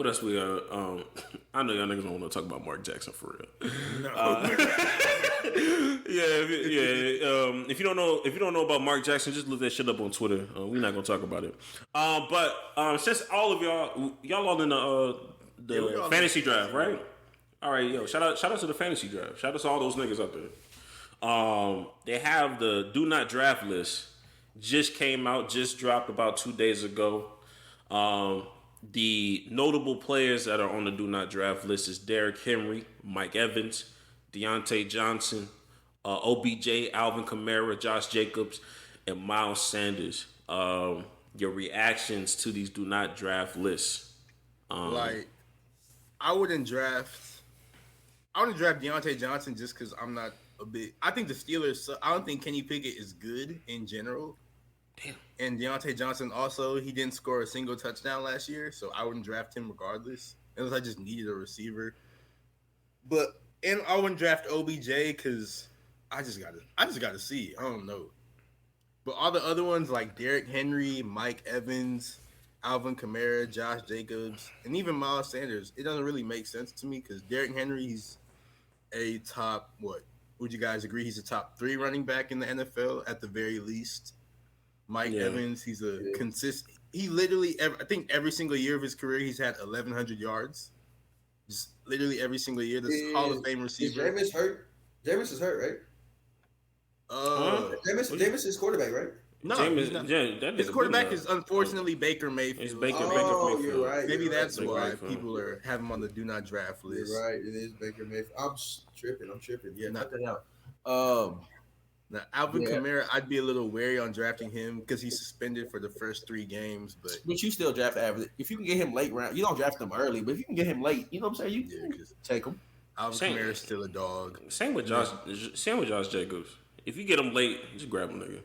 else we got? I know y'all niggas don't want to talk about Mark Jackson for real. No. If you don't know about Mark Jackson, just look that shit up on Twitter. We're not gonna talk about it. But since all of y'all all in the fantasy draft, right? All right, yo, shout out to the fantasy draft. Shout out to all those niggas out there. They have the do not draft list. Just dropped about 2 days ago. The notable players that are on the do not draft list is Derrick Henry, Mike Evans, Deontay Johnson, OBJ, Alvin Kamara, Josh Jacobs, and Miles Sanders. Your reactions to these do not draft lists? I wouldn't draft Deontay Johnson just because I'm not a big. I think the Steelers. I don't think Kenny Pickett is good in general. Damn. And Deontay Johnson also, he didn't score a single touchdown last year, so I wouldn't draft him regardless. unless I just needed a receiver. And I wouldn't draft OBJ because I just gotta see. I don't know. But all the other ones like Derrick Henry, Mike Evans, Alvin Kamara, Josh Jacobs, and even Miles Sanders, it doesn't really make sense to me because Derrick Henry, he's a top, what? Would you guys agree he's a top 3 running back in the NFL at the very least? Mike Evans, he's a consistent. He literally, I think every single year of his career, he's had 1,100 yards. Just literally every single year. This Hall of Fame receiver. Is Jameis hurt? Jameis is hurt, right? Jameis is quarterback, right? No, Jameis, his quarterback is unfortunately Baker Mayfield. It's Baker Mayfield. You're right. Maybe that's why people have him on the do not draft list. You're right. It is Baker Mayfield. I'm tripping. Yeah, knock that out. Now Alvin Kamara, I'd be a little wary on drafting him because he's suspended for the first 3 games. But you still draft average. If you can get him late round, you don't draft him early. But if you can get him late, you know what I'm saying? You take him. Alvin Kamara's still a dog. Same with Josh Jacobs. If you get him late, just grab him, nigga.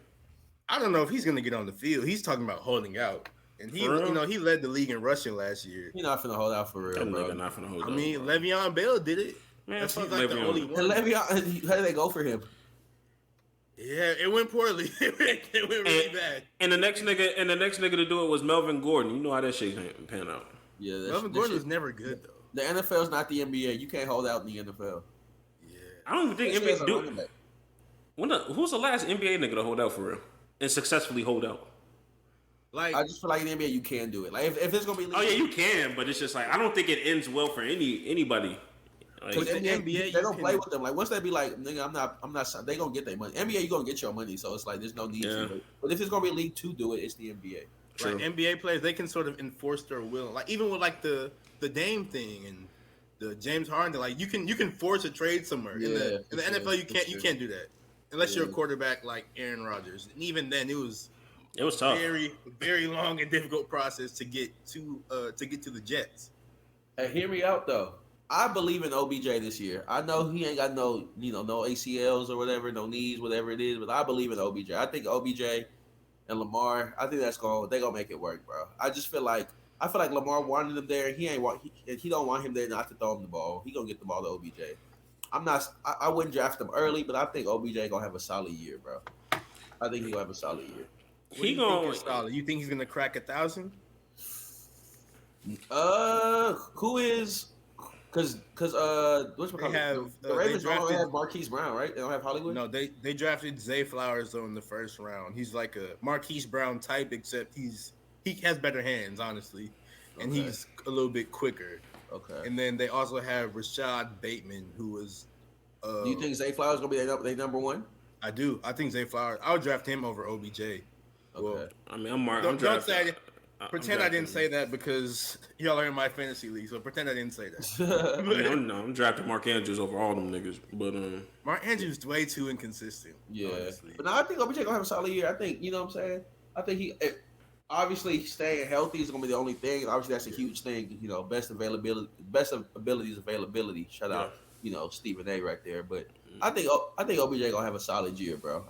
I don't know if he's gonna get on the field. He's talking about holding out, and he led the league in rushing last year. He's not finna hold out for real, That bro. nigga not finna hold out. I mean, Le'Veon Bell did it. Man, That's fuck like the only Le'Veon. one. Le'Veon, how did they go for him? Yeah, it went poorly. It went really bad. And the next nigga to do it was Melvin Gordon. You know how that shit pan out. Yeah, Melvin Gordon was never good though. The NFL's not the NBA. You can't hold out in the NFL. Yeah, I don't even think NBA do. Who's the last NBA nigga to hold out for real and successfully hold out? Like, I just feel like in the NBA you can do it. Like if it's gonna be, oh yeah, you can, but it's just like I don't think it ends well for anybody. Because the NBA, they don't play with them. Like once they be like, nigga, I'm not. They gonna get their money. NBA, you gonna get your money, so it's like there's no need to. But if it's gonna be a league to do it, it's the NBA. True. Like NBA players, they can sort of enforce their will. Like even with like the Dame thing and the James Harden, like you can force a trade somewhere. Yeah, in the NFL, you can't do that unless you're a quarterback like Aaron Rodgers. And even then, it was tough. Very, very long and difficult process to get to the Jets. Hey, hear me out though. I believe in OBJ this year. I know he ain't got no ACLs or whatever, no knees, whatever it is, but I believe in OBJ. I think OBJ and Lamar, I think they gonna make it work, bro. I feel like Lamar wanted him there. He don't want him there not to throw him the ball. He gonna get the ball to OBJ. I wouldn't draft him early, but I think OBJ gonna have a solid year, bro. I think he gonna have a solid year. He gonna solid. You think he's gonna crack 1,000? Who is? Because what's the Ravens don't have Marquise Brown, right? They don't have Hollywood. No, they drafted Zay Flowers though in the first round. He's like a Marquise Brown type, except he has better hands, honestly, and he's a little bit quicker. Okay. And then they also have Rashad Bateman, who was. Do you think Zay Flowers gonna be their number one? I do. I think Zay Flowers. I would draft him over OBJ. Okay. Well, I mean, don't say. Pretend I didn't say that because y'all are in my fantasy league, so pretend I didn't say that. I'm drafting Mark Andrews over all them niggas, but Mark Andrews is way too inconsistent. Yeah, honestly. But no, I think OBJ gonna have a solid year. I think what I'm saying. I think he obviously staying healthy is gonna be the only thing. Obviously, that's a huge thing. Best ability is availability. Shout out, Stephen A. right there. But I think OBJ gonna have a solid year, bro.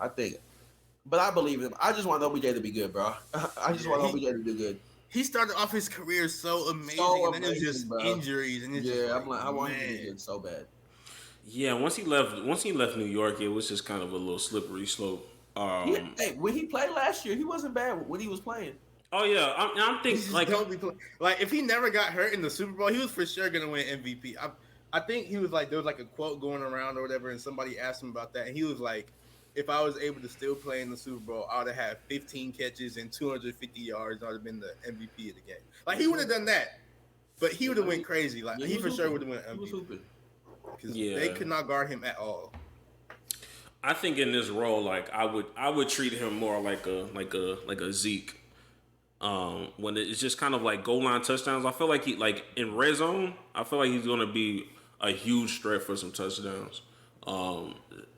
But I believe him. I just want OBJ to be good, bro. I just want OBJ to do good. He started off his career so amazing, and then it was just bro. Injuries. And I want him to be good so bad. Yeah, once he left New York, it was just kind of a little slippery slope. When he played last year, he wasn't bad when he was playing. Oh yeah, I'm thinking like if he never got hurt in the Super Bowl, he was for sure gonna win MVP. I think he was like there was like a quote going around or whatever, and somebody asked him about that, and he was like, if I was able to still play in the Super Bowl, I would have had 15 catches and 250 yards. I would have been the MVP of the game. Like, he would have done that, but he would have went crazy. Like, he for sure would have went MVP. Because they could not guard him at all. I think in this role, like, I would treat him more like a Zeke. When it's just kind of like goal line touchdowns. I feel like he, like, in red zone, I feel like he's going to be a huge threat for some touchdowns.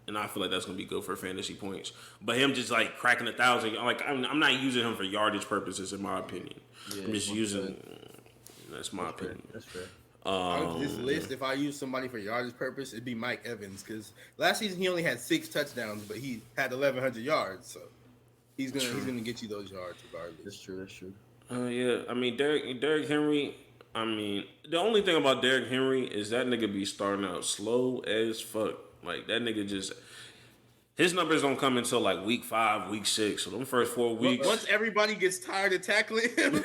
And I feel like that's gonna be good for fantasy points. But him just like cracking 1,000, like I'm not using him for yardage purposes, in my opinion. Yeah, I'm just using. That's my opinion. That's fair. This list, if I use somebody for yardage purpose, it'd be Mike Evans because last season he only had 6 touchdowns, but he had 1,100 yards. So he's gonna get you those yards regardless. That's true. Yeah, I mean Derrick Henry. I mean, the only thing about Derrick Henry is that nigga be starting out slow as fuck. Like that nigga just his numbers don't come until like week 5, week 6. So them first 4 weeks. Once everybody gets tired of tackling him,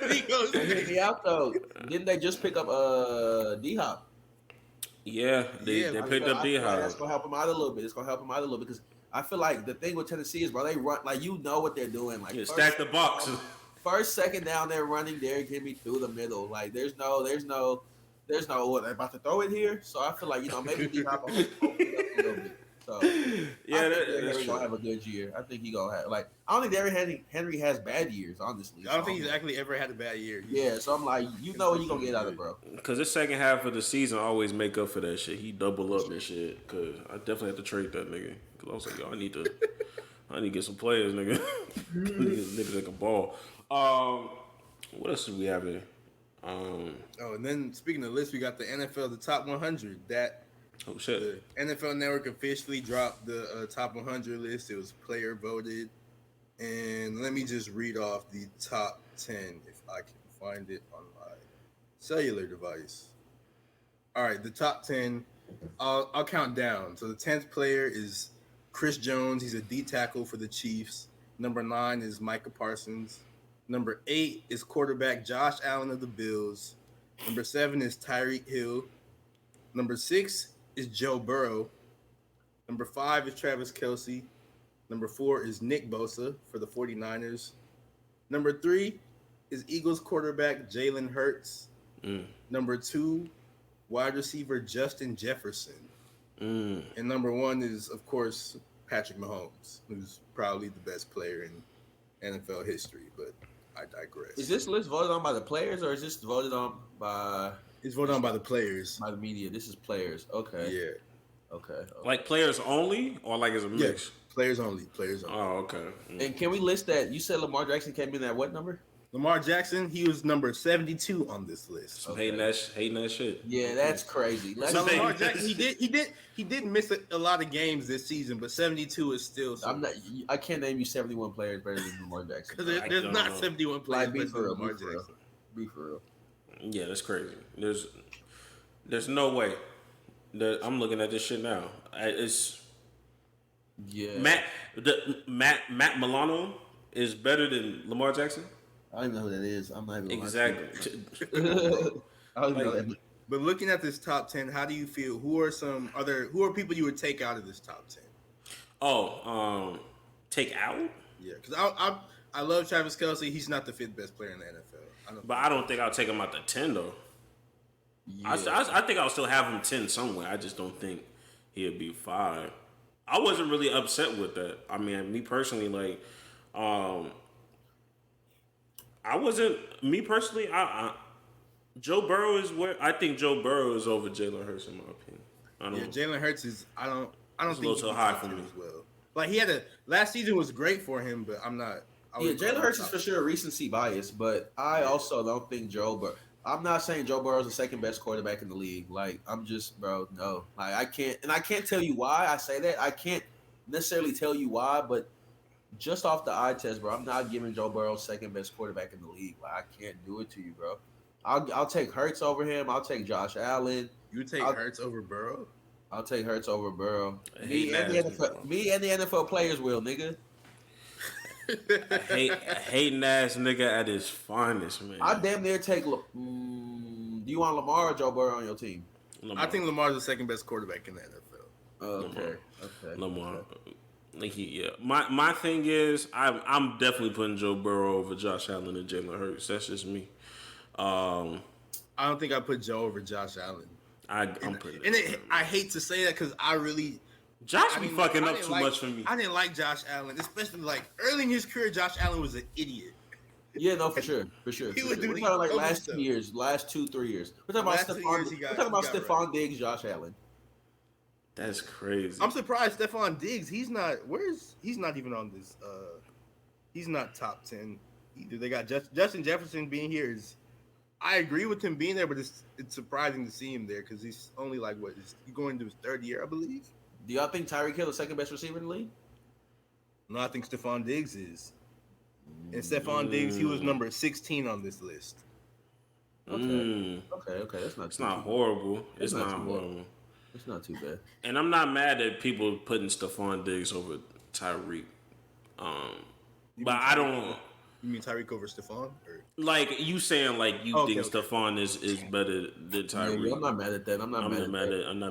he goes. Hear me out though. Didn't they just pick up D Hop? Yeah, they picked up D Hop. That's gonna help him out a little bit. It's gonna help him out a little bit because I feel like the thing with Tennessee is, bro, they run like you know what they're doing. Like Stack the box. First, second down, they're running Derrick Henry through the middle. Like there's no what they're about to throw it here. So I feel like maybe D Hop will open it up a little bit. So yeah, I think Derrick gonna have a good year. I think he gonna have I don't think Derrick Henry has bad years, honestly. I don't think he's actually ever had a bad year. Yeah, so I'm like, what you gonna get out of it, bro. Because the second half of the season always make up for that shit. He double up and shit. Because I definitely have to trade that nigga. Because I was like, yo, I need to get some players, nigga. Niggas that can ball. What else do we have here? And then speaking of lists, we got the NFL, the top 100. Oh shit! The NFL Network officially dropped the top 100 list. It was player voted, and let me just read off the top 10 if I can find it on my cellular device. All right, the top 10. I'll count down. So the 10th player is Chris Jones. He's a D tackle for the Chiefs. Number 9 is Micah Parsons. Number 8 is quarterback Josh Allen of the Bills. Number 7 is Tyreek Hill. Number 6 is Joe Burrow. Number 5 is Travis Kelce. Number 4 is Nick Bosa for the 49ers. Number 3 is Eagles quarterback Jalen Hurts. Number 2, wide receiver Justin Jefferson. And number 1 is, of course, Patrick Mahomes, who's probably the best player in NFL history, but I digress. Is this list voted on by the players or is this voted on by... It's voted on by the players. By the media. This is players. Okay. Yeah. Okay. Like players only, or like as a mix? Yeah. Players only. Oh, okay. And can we list that? You said Lamar Jackson came in at what number? Lamar Jackson, he was number 72 on this list. Okay. Hating that shit. Yeah, that's crazy. So Lamar Jackson, he did miss a lot of games this season, but 72 is still. I can't name you 71 players better than Lamar Jackson. Because there's not 71 players better than Lamar Jackson. Be for real. Yeah, that's crazy. There's no way that I'm looking at this shit now. It's Matt Milano is better than Lamar Jackson. I don't even know who that is. I'm not even exactly. I don't know that. But looking at this top 10, how do you feel? Who are people you would take out of this top 10? Take out? Yeah, because I love Travis Kelce. He's not the 5th best player in the NFL. I don't think I'll take him out to 10 though. Yeah. I think I'll still have him 10 somewhere. I just don't think he'll be 5. I wasn't really upset with that. I mean, me personally, like, Joe Burrow is where I think Joe Burrow is over Jalen Hurts in my opinion. Jalen Hurts is I don't think a little too high for me as well. Like last season was great for him, but I'm not. Jalen Hurts is for sure recency bias, but I also don't think I'm not saying Joe Burrow is the second best quarterback in the league. Like I'm just, bro, no. Like I can't tell you why I say that. I can't necessarily tell you why, but just off the eye test, bro, I'm not giving Joe Burrow second best quarterback in the league. Like I can't do it to you, bro. I'll take Hurts over him. I'll take Josh Allen. You take Hurts over Burrow? I'll take Hurts over Burrow. Me and the NFL players will, nigga. Hating ass nigga at his finest, man. I damn near take. Do you want Lamar or Joe Burrow on your team? Lamar. I think Lamar's the second best quarterback in the NFL. Okay. Lamar. My thing is, I'm definitely putting Joe Burrow over Josh Allen and Jalen Hurts. That's just me. I don't think I put Joe over Josh Allen. I'm putting. I hate to say that because Josh be fucking up too much for me. I didn't like Josh Allen, especially like early in his career. Josh Allen was an idiot. Yeah, no, for sure. We're talking like last 2 years, last 2-3 years. We're talking about Stephon Diggs, Josh Allen. That's crazy. I'm surprised Stephon Diggs. He's not even on this. He's not top 10 either. They got Justin Jefferson being here is. I agree with him being there, but it's surprising to see him there because he's only like he's going into his 3rd year, I believe. Do y'all think Tyreek Hill is the second best receiver in the league? No, I think Stephon Diggs is. And Stephon Diggs, he was number 16 on this list. Okay. Okay. That's not. It's not horrible. It's not not too bad. horrible. It's not too bad. And I'm not mad at people putting Stephon Diggs over Tyreek. But I don't. You mean Tyreek over Stephon? Or? Like you saying, like you think Stephon is better than Tyreek. Yeah, I'm not mad at that. I'm not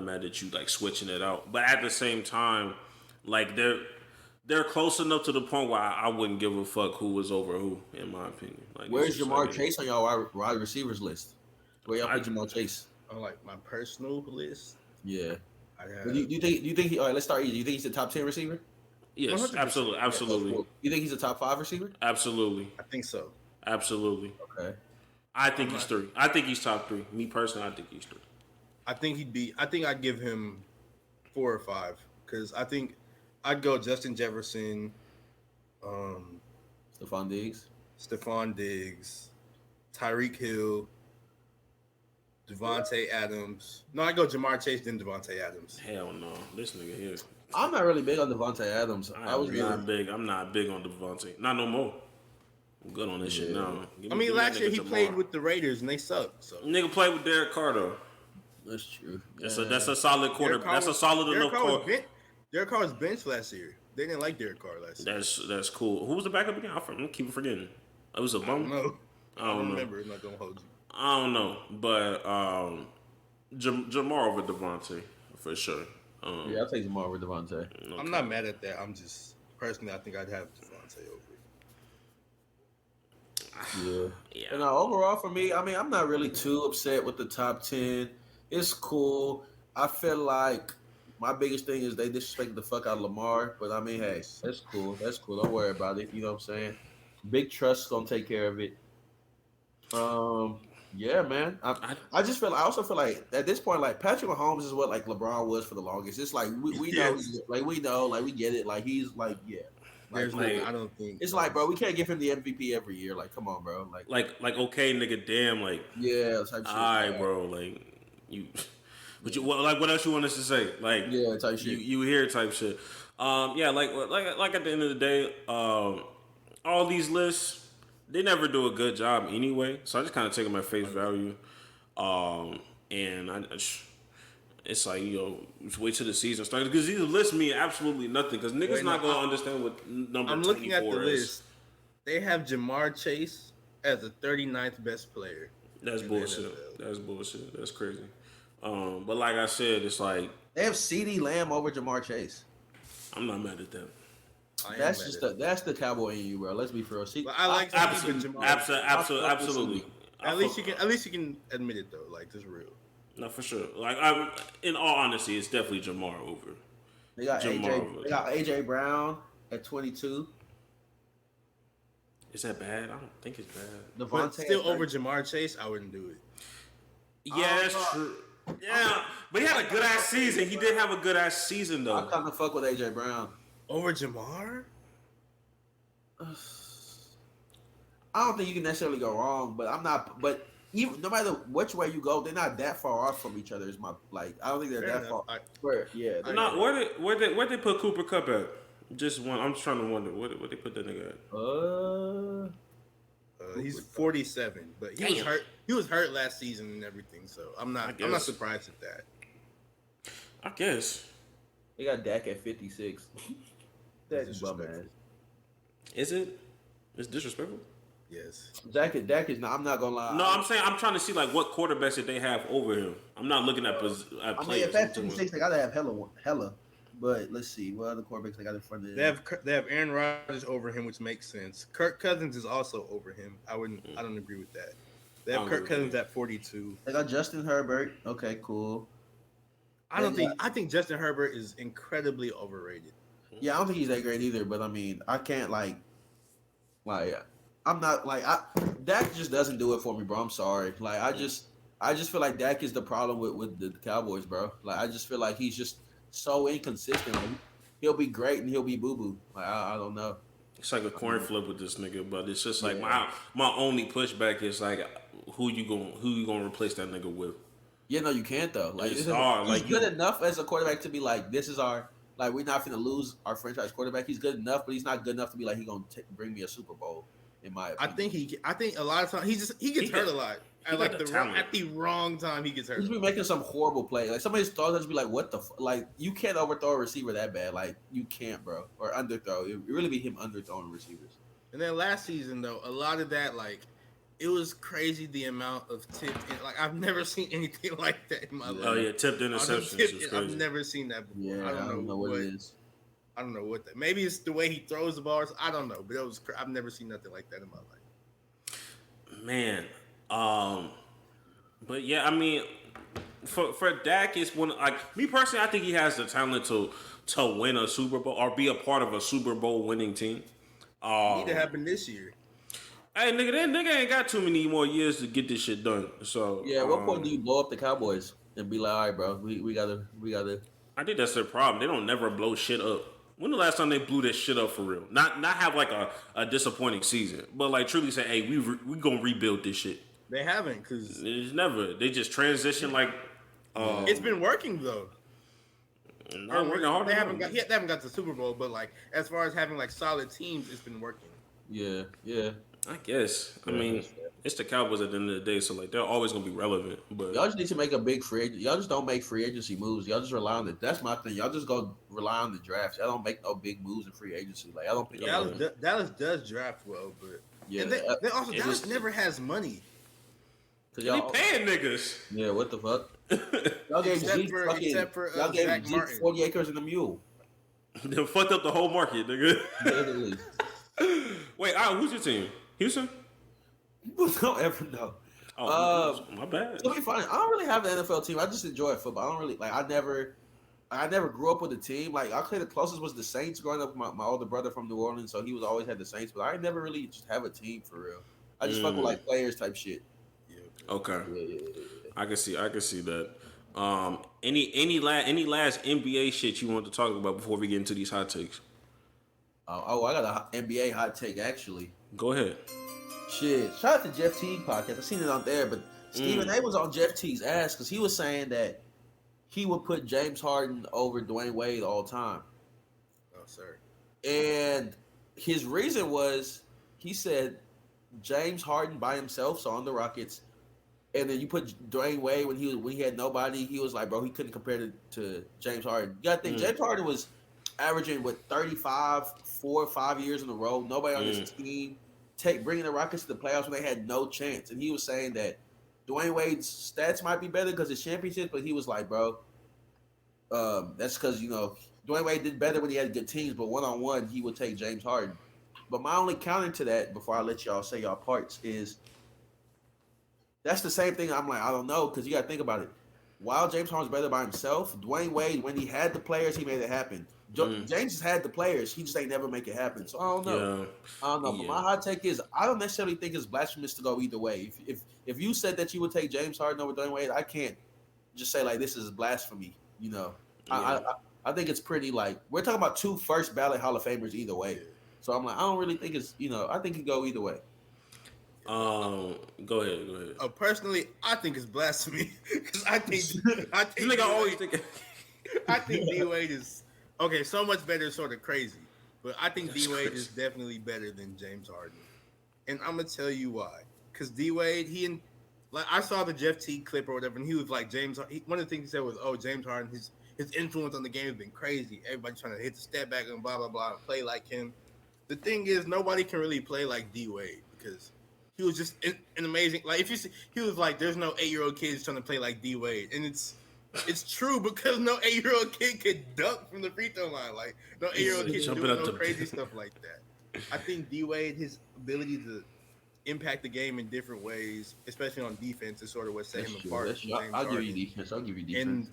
mad at you like switching it out. But at the same time, like they're close enough to the point where I wouldn't give a fuck who was over who, in my opinion. Like, where's Jamar Chase on y'all wide receivers list? Where y'all put Jamar Chase? On like my personal list. Yeah. Do you think he? All right, let's start easy. You think he's a top 10 receiver? Yes, 100%. Absolutely. You think he's a top 5 receiver? Absolutely. I think so. Absolutely. Okay. I think he's 3. I think he's top 3. Me personally, I think he's 3. I think I'd give him 4 or 5 because I think I'd go Justin Jefferson, Stephon Diggs, Tyreek Hill, Devontae Adams. No, I go Jamar Chase then Devontae Adams. Hell no, this nigga here. I'm not really big on Devontae Adams. I'm not big on Devontae. Not no more. I'm good on this shit now. Last year he played with the Raiders and they sucked. So nigga played with Derek Carr though. That's true. That's a solid quarter. That's a solid enough quarter. Derek Carr was benched last year. They didn't like Derek Carr last year. That's cool. Who was the backup again? I'm keep forgetting. It was a bum. I don't remember. I'm not gonna hold you. I don't know, but Jamar over Devontae for sure. Yeah, I'll take Jamar over Devontae. Okay. I'm not mad at that. I'm just personally, I think I'd have Devontae over. Yeah. And overall for me, I mean, I'm not really too upset with the top 10. It's cool. I feel like my biggest thing is they disrespected the fuck out of Lamar, but I mean, hey, that's cool. That's cool. Don't worry about it. You know what I'm saying? Big Trust's gonna take care of it. Yeah, man. I also feel like at this point, like Patrick Mahomes is what like LeBron was for the longest. It's like we know, like we know, like we get it. Like he's like, yeah. Like, I don't think it's like, bro, we can't give him the MVP every year. Like, come on, bro. Like okay, nigga, damn, like yeah, type shit. All right, bro, like you. But what else you want us to say? Like yeah, type shit. You hear type shit. Yeah, like at the end of the day, all these lists. They never do a good job anyway, so I just kind of take them at face value. And it's like, just wait till the season starts. Because these lists mean absolutely nothing. Because niggas not going to understand what number 24 is. I'm looking at the list. They have Jamar Chase as the 39th best player. That's bullshit. That's bullshit. That's crazy. But like I said, it's like... They have CeeDee Lamb over Jamar Chase. I'm not mad at that. That's the cowboy in you, bro. Let's be fair. I like absolutely. At least you can admit it though. Like this real. No, for sure. Like in all honesty, it's definitely Jamar over. They got AJ Brown at 22. Is that bad? I don't think it's bad. Devontae still over Jamar Chase. I wouldn't do it. Yeah, that's true. Yeah, but he had a good ass season. He did have a good ass season though. I kind of fuck with AJ Brown. Over Jamar? I don't think you can necessarily go wrong, but I'm not. But even no matter which way you go, they're not that far off from each other. Is my I don't think they're that far. They're not. Where they put Cooper Kupp at? Just one. I'm just trying to wonder where they put that nigga at. He's 47, but he was hurt. He was hurt last season and everything, so I'm not surprised at that. I guess they got Dak at 56. That's bum ass. Is it? It's disrespectful. Yes. Dak is not. I'm not gonna lie. No, I'm saying I'm trying to see like what quarterbacks that they have over him. I'm not looking at players. I mean, if that's 56, they gotta have hella. But let's see what other quarterbacks they got in front of them. They have Aaron Rodgers over him, which makes sense. Kirk Cousins is also over him. I don't agree with that. They have Kirk Cousins at 42. They got Justin Herbert. Okay, cool. I think Justin Herbert is incredibly overrated. Yeah, I don't think he's that great either. But I mean, I can't I'm not Dak just doesn't do it for me, bro. I'm sorry. Like I just feel like Dak is the problem with the Cowboys, bro. Like I just feel like he's just so inconsistent. Like, he'll be great and he'll be boo boo. Like I don't know. It's like a coin flip with this nigga, but it's just like my only pushback is like who you gonna replace that nigga with? Yeah, no, you can't though. Like it's hard. He's good enough as a quarterback to be like, this is our we're not gonna lose our franchise quarterback. He's good enough, but he's not good enough to be like he gonna bring me a Super Bowl. In my opinion. I think a lot of times he gets hurt a lot. at the wrong time he gets hurt. He's been making some horrible play. Like somebody's throws, just be like, "What the like?" You can't overthrow a receiver that bad. Like you can't, bro. Or underthrow. It really be him underthrowing receivers. And then last season though, a lot of that like it was crazy the amount of tipped. Like I've never seen anything like that in my life. Oh yeah, tipped interceptions. I've never seen that before. Yeah, I don't know what it is. I don't know what that. Maybe it's the way he throws the ball. I don't know, but I've never seen nothing like that in my life. Man, but yeah, I mean, for Dak, it's one like me personally. I think he has the talent to win a Super Bowl or be a part of a Super Bowl winning team. Need to happen this year. Hey, nigga, that nigga ain't got too many more years to get this shit done. So yeah, at what point do you blow up the Cowboys and be like, all right, bro, we gotta. I think that's their problem. They don't never blow shit up. When the last time they blew this shit up for real? Not have like a disappointing season, but like truly say, hey, we gonna rebuild this shit. They haven't because it's never. They just transition like. It's been working though. Not working hard. They haven't got to the Super Bowl, but like as far as having like solid teams, it's been working. Yeah. I guess. I mean, it's the Cowboys at the end of the day, so like they're always gonna be relevant. But y'all just need to make a big free agent. Y'all just don't make free agency moves. Y'all just rely on it. That's my thing. Y'all just go rely on the drafts. Y'all don't make no big moves in free agency. Like I don't pick up. Dallas does draft well, but yeah. And they also Dallas never has money. They paying niggas. Yeah, what the fuck? Y'all gave except for y'all gave Zach Zeke Martin. 40 acres and a mule. They fucked up the whole market, nigga. Literally. Wait, who's your team? Houston? Don't ever know. Oh, my bad. It'll be fine. I don't really have an NFL team. I just enjoy football. I don't really like. I never grew up with a team. Like I played the closest was the Saints growing up. My older brother from New Orleans, so he was always had the Saints. But I never really just have a team for real. I just fuck with like players type shit. Okay. Yeah. I can see that. Any last NBA shit you want to talk about before we get into these hot takes? Oh, I got an NBA hot take actually. Go ahead. Shit, shout out to Jeff Teague podcast. I seen it on there, but Stephen A was on Jeff Teague's ass because he was saying that he would put James Harden over Dwayne Wade all time. Oh, sir. And his reason was he said James Harden by himself, so on the Rockets, and then you put Dwayne Wade when he had nobody. He was like, bro, he couldn't compare to James Harden. You gotta think James Harden was averaging 35, 4 or 5 years in a row. Nobody on his team. Bringing the Rockets to the playoffs when they had no chance. And he was saying that Dwayne Wade's stats might be better because of championships, but he was like, bro, that's because, Dwayne Wade did better when he had good teams, but one-on-one, he would take James Harden. But my only counter to that, before I let y'all say y'all parts, is that's the same thing. I'm like, I don't know, because you got to think about it. While James Harden's better by himself, Dwayne Wade, when he had the players, he made it happen. James has had the players. He just ain't never make it happen. So I don't know. But my hot take is I don't necessarily think it's blasphemous to go either way. If you said that you would take James Harden over Dwayne Wade, I can't just say like this is blasphemy. I think it's pretty like we're talking about 2 first ballot Hall of Famers either way. So I'm like I don't really think it's I think it go either way. Go ahead. Personally, I think it's blasphemy because I think D Wade is. Okay, so much better is sort of crazy. But I think D Wade is definitely better than James Harden. And I'm going to tell you why. Because D Wade, I saw the Jeff Teague clip or whatever, and he was like, one of the things he said was, James Harden, his influence on the game has been crazy. Everybody trying to hit the step back and blah, blah, blah, and play like him. The thing is, nobody can really play like D Wade because he was just an amazing, like, if you see, he was like, there's no 8-year-old kids trying to play like D Wade. And it's true because no 8-year-old kid could dunk from the free throw line. Like no 8-year-old kid can do no crazy stuff like that. I think D Wade, his ability to impact the game in different ways, especially on defense, is sort of what set him apart. I'll give you defense. And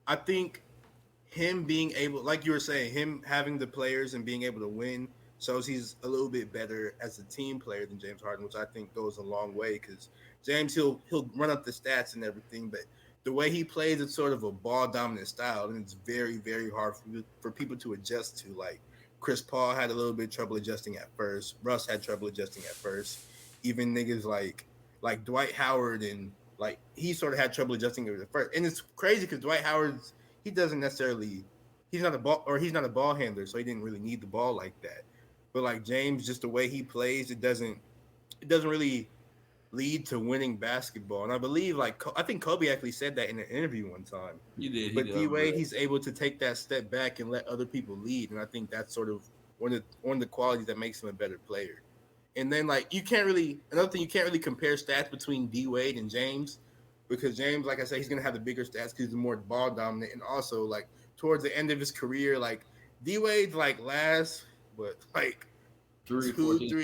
I think him being able, like you were saying, him having the players and being able to win shows he's a little bit better as a team player than James Harden, which I think goes a long way because James, he'll run up the stats and everything, but the way he plays, it's sort of a ball-dominant style, and it's very, very hard for people to adjust to. Like, Chris Paul had a little bit of trouble adjusting at first. Russ had trouble adjusting at first. Even niggas like Dwight Howard and, like, he sort of had trouble adjusting at first. And it's crazy because Dwight Howard, he's not a ball handler, so he didn't really need the ball like that. But, like, James, just the way he plays, it doesn't really lead to winning basketball. And I believe, I think Kobe actually said that in an interview one time. He did. But D Wade, he's able to take that step back and let other people lead, and I think that's sort of one of the qualities that makes him a better player. And then you can't really compare stats between D Wade and James, because James, like I said, he's gonna have the bigger stats because he's more ball dominant, and also towards the end of his career, D Wade's last, but 3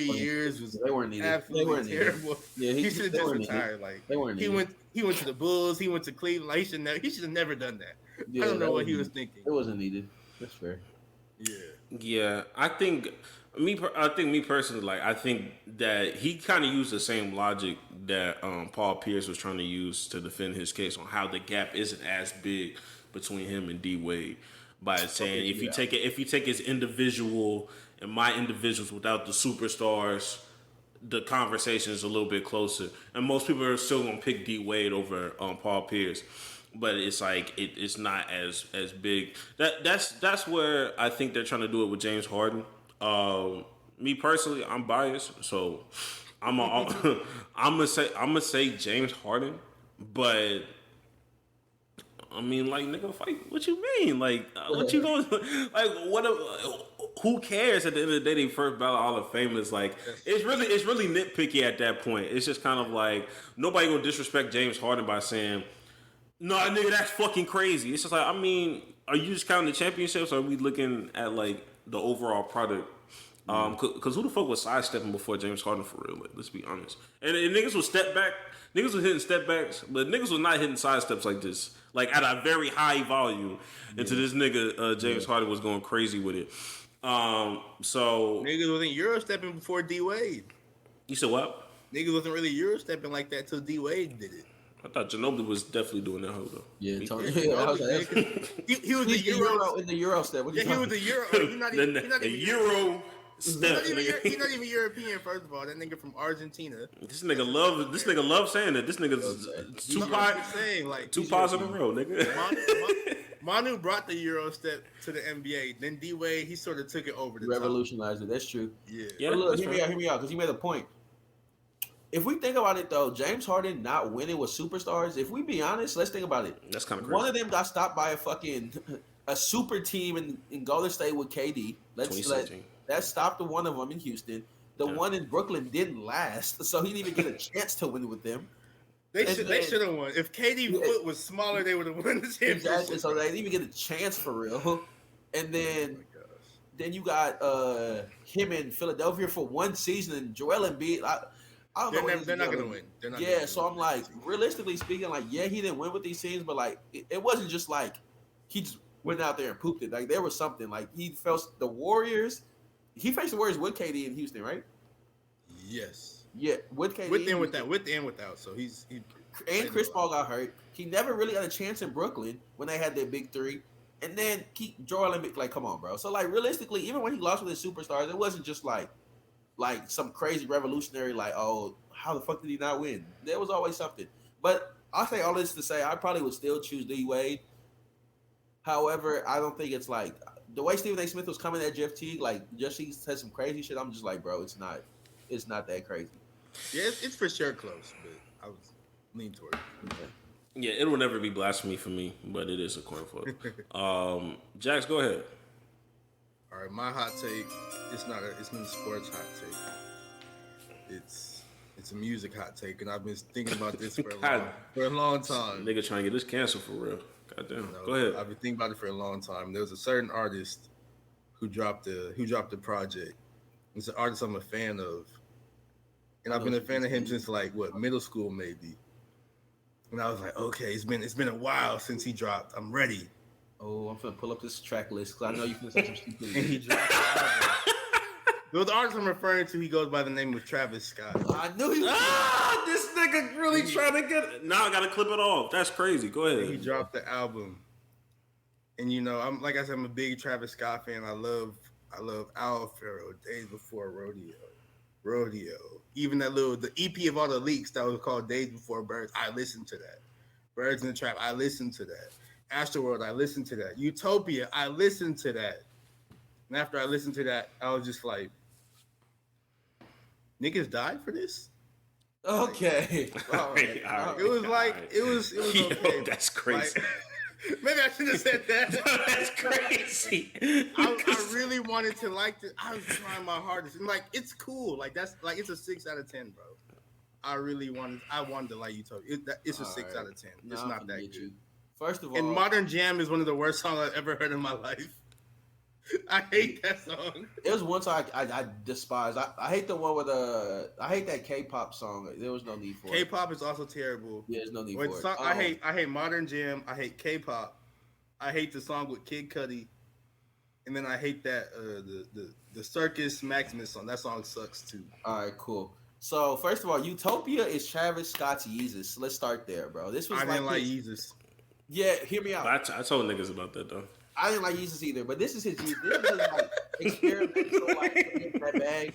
years was they weren't needed. Absolutely terrible. Yeah, he should have just retired. They weren't needed. He went to the Bulls. He went to Cleveland. He should have never done that. Yeah, I don't know what he was thinking. It wasn't needed. That's fair. Yeah, I think me personally, I think that he kind of used the same logic that Paul Pierce was trying to use to defend his case on how the gap isn't as big between him and D Wade, by saying if you take his individual and my individuals without the superstars, the conversation is a little bit closer, and most people are still gonna pick D Wade over Paul Pierce. But it's it's not as big. That's where I think they're trying to do it with James Harden. Me personally, I'm biased, so I'm gonna say James Harden. But I mean, nigga, fight. What you mean? What you going? What? Who cares? At the end of the day, they first ballot Hall of Famers. It's really nitpicky at that point. It's just kind of nobody gonna disrespect James Harden by saying, no, nigga, that's fucking crazy. It's just I mean, are you just counting the championships, or are we looking at the overall product? Because who the fuck was sidestepping before James Harden for real? Let's be honest. And niggas was step back. Niggas was hitting step backs, but niggas was not hitting sidesteps like this. At a very high volume. Into this nigga, James Harden was going crazy with it. So niggas wasn't Euro stepping before D Wade. You said what? Niggas wasn't really Euro stepping like that till D Wade did it. I thought Ginobili was definitely doing that, though. Yeah, he was the Euro in the Euro step. Yeah, he was the Euro. He's not even Euro step. He's not even European. First of all, that nigga from Argentina. This nigga love saying that. This nigga's two pies in a row, nigga. Manu brought the Euro step to the NBA. Then D Wade, he sort of took it over. Revolutionized it. That's true. Yeah. But look, hear me out, because you made a point. If we think about it, though, James Harden not winning with superstars, if we be honest, let's think about it. That's kind of crazy. One of them got stopped by a super team in Golden State with KD. That stopped the one of them in Houston. The one in Brooklyn didn't last, so he didn't even get a chance to win with them. They should have won. If KD foot was smaller, they would have won the championship. Exactly, so they didn't even get a chance for real. And then you got him in Philadelphia for one season, and Joel Embiid. I don't know. They're not gonna win. So I'm realistically speaking, he didn't win with these teams, but it wasn't just he just went out there and pooped it. There was something. He faced the Warriors. He faced the Warriors with KD in Houston, right? Yes. Yeah, with KD. With and without. So he and Chris Paul got hurt. He never really got a chance in Brooklyn when they had their big three. And then Joel Embiid, come on, bro. So realistically, even when he lost with his superstars, it wasn't just like some crazy revolutionary, oh, how the fuck did he not win? There was always something. But I'll say all this to say I probably would still choose D Wade. However, I don't think it's the way Stephen A. Smith was coming at Jeff Teague, Jeff Teague said some crazy shit. I'm just bro, it's not that crazy. Yeah, it's for sure close, but I was leaning toward it. Okay. Yeah, it will never be blasphemy for me, but it is a coin flip. Jax, go ahead. All right, my hot take. It's not a sports hot take. It's a music hot take, and I've been thinking about this for a long time. Nigga trying to get this canceled for real. Goddamn. Go ahead. I've been thinking about it for a long time. There was a certain artist who dropped the project. It's an artist I'm a fan of, and I've been a fan of him since middle school maybe. And I was like, okay, it's been a while since he dropped. I'm ready. Oh, I'm finna pull up this track list because I know you can say some stupidity. And he dropped the album. The artist I'm referring to, he goes by the name of Travis Scott. I knew he was. This nigga really trying to get it. Now I gotta clip it off. That's crazy. Go ahead. He dropped the album. And I'm like I said, I'm a big Travis Scott fan. I love Al Farrow, Days Before Rodeo. Even the EP of all the leaks that was called Days Before Birds, I listened to that. Birds in the Trap, I listened to that. Astroworld, I listened to that. Utopia, I listened to that. And after I listened to that, I was just like, niggas died for this? Okay. All right. It was like it was Yo, okay. that's crazy. Like, maybe I shouldn't have said that. That's crazy. I really wanted to like this. I was trying my hardest. And like, it's cool. Like that's like it's a 6 out of 10, bro. I wanted to like you told me. It's a 6 out of 10. It's not that good. You. First of all, And Modern Jam is one of the worst songs I've ever heard in my life. I hate that song. it was one song I despise. I hate the one with I hate that K-pop song. There was no need for it. K-pop is also terrible. Yeah, there's no need for it. I hate Modern Jam. I hate K-pop. I hate the song with Kid Cudi. And then I hate that the Circus Maximus song. That song sucks too. All right, cool. So first of all, Utopia is Travis Scott's Yeezus. So let's start there, bro. This was I didn't like Yeezus. Yeah, hear me out. I told niggas about that though. I didn't like Yeezus either, but this is his Yeezus. This is his like experimental like that bag.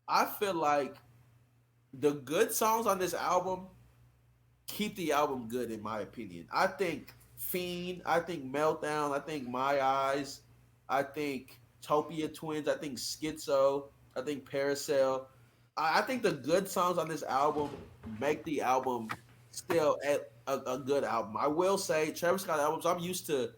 I feel like the good songs on this album keep the album good, in my opinion. I think Fiend, I think Meltdown, I think My Eyes, I think Topia Twins, I think Schizo, I think Parasail. I think the good songs on this album make the album still a good album. I will say Travis Scott albums, I'm used to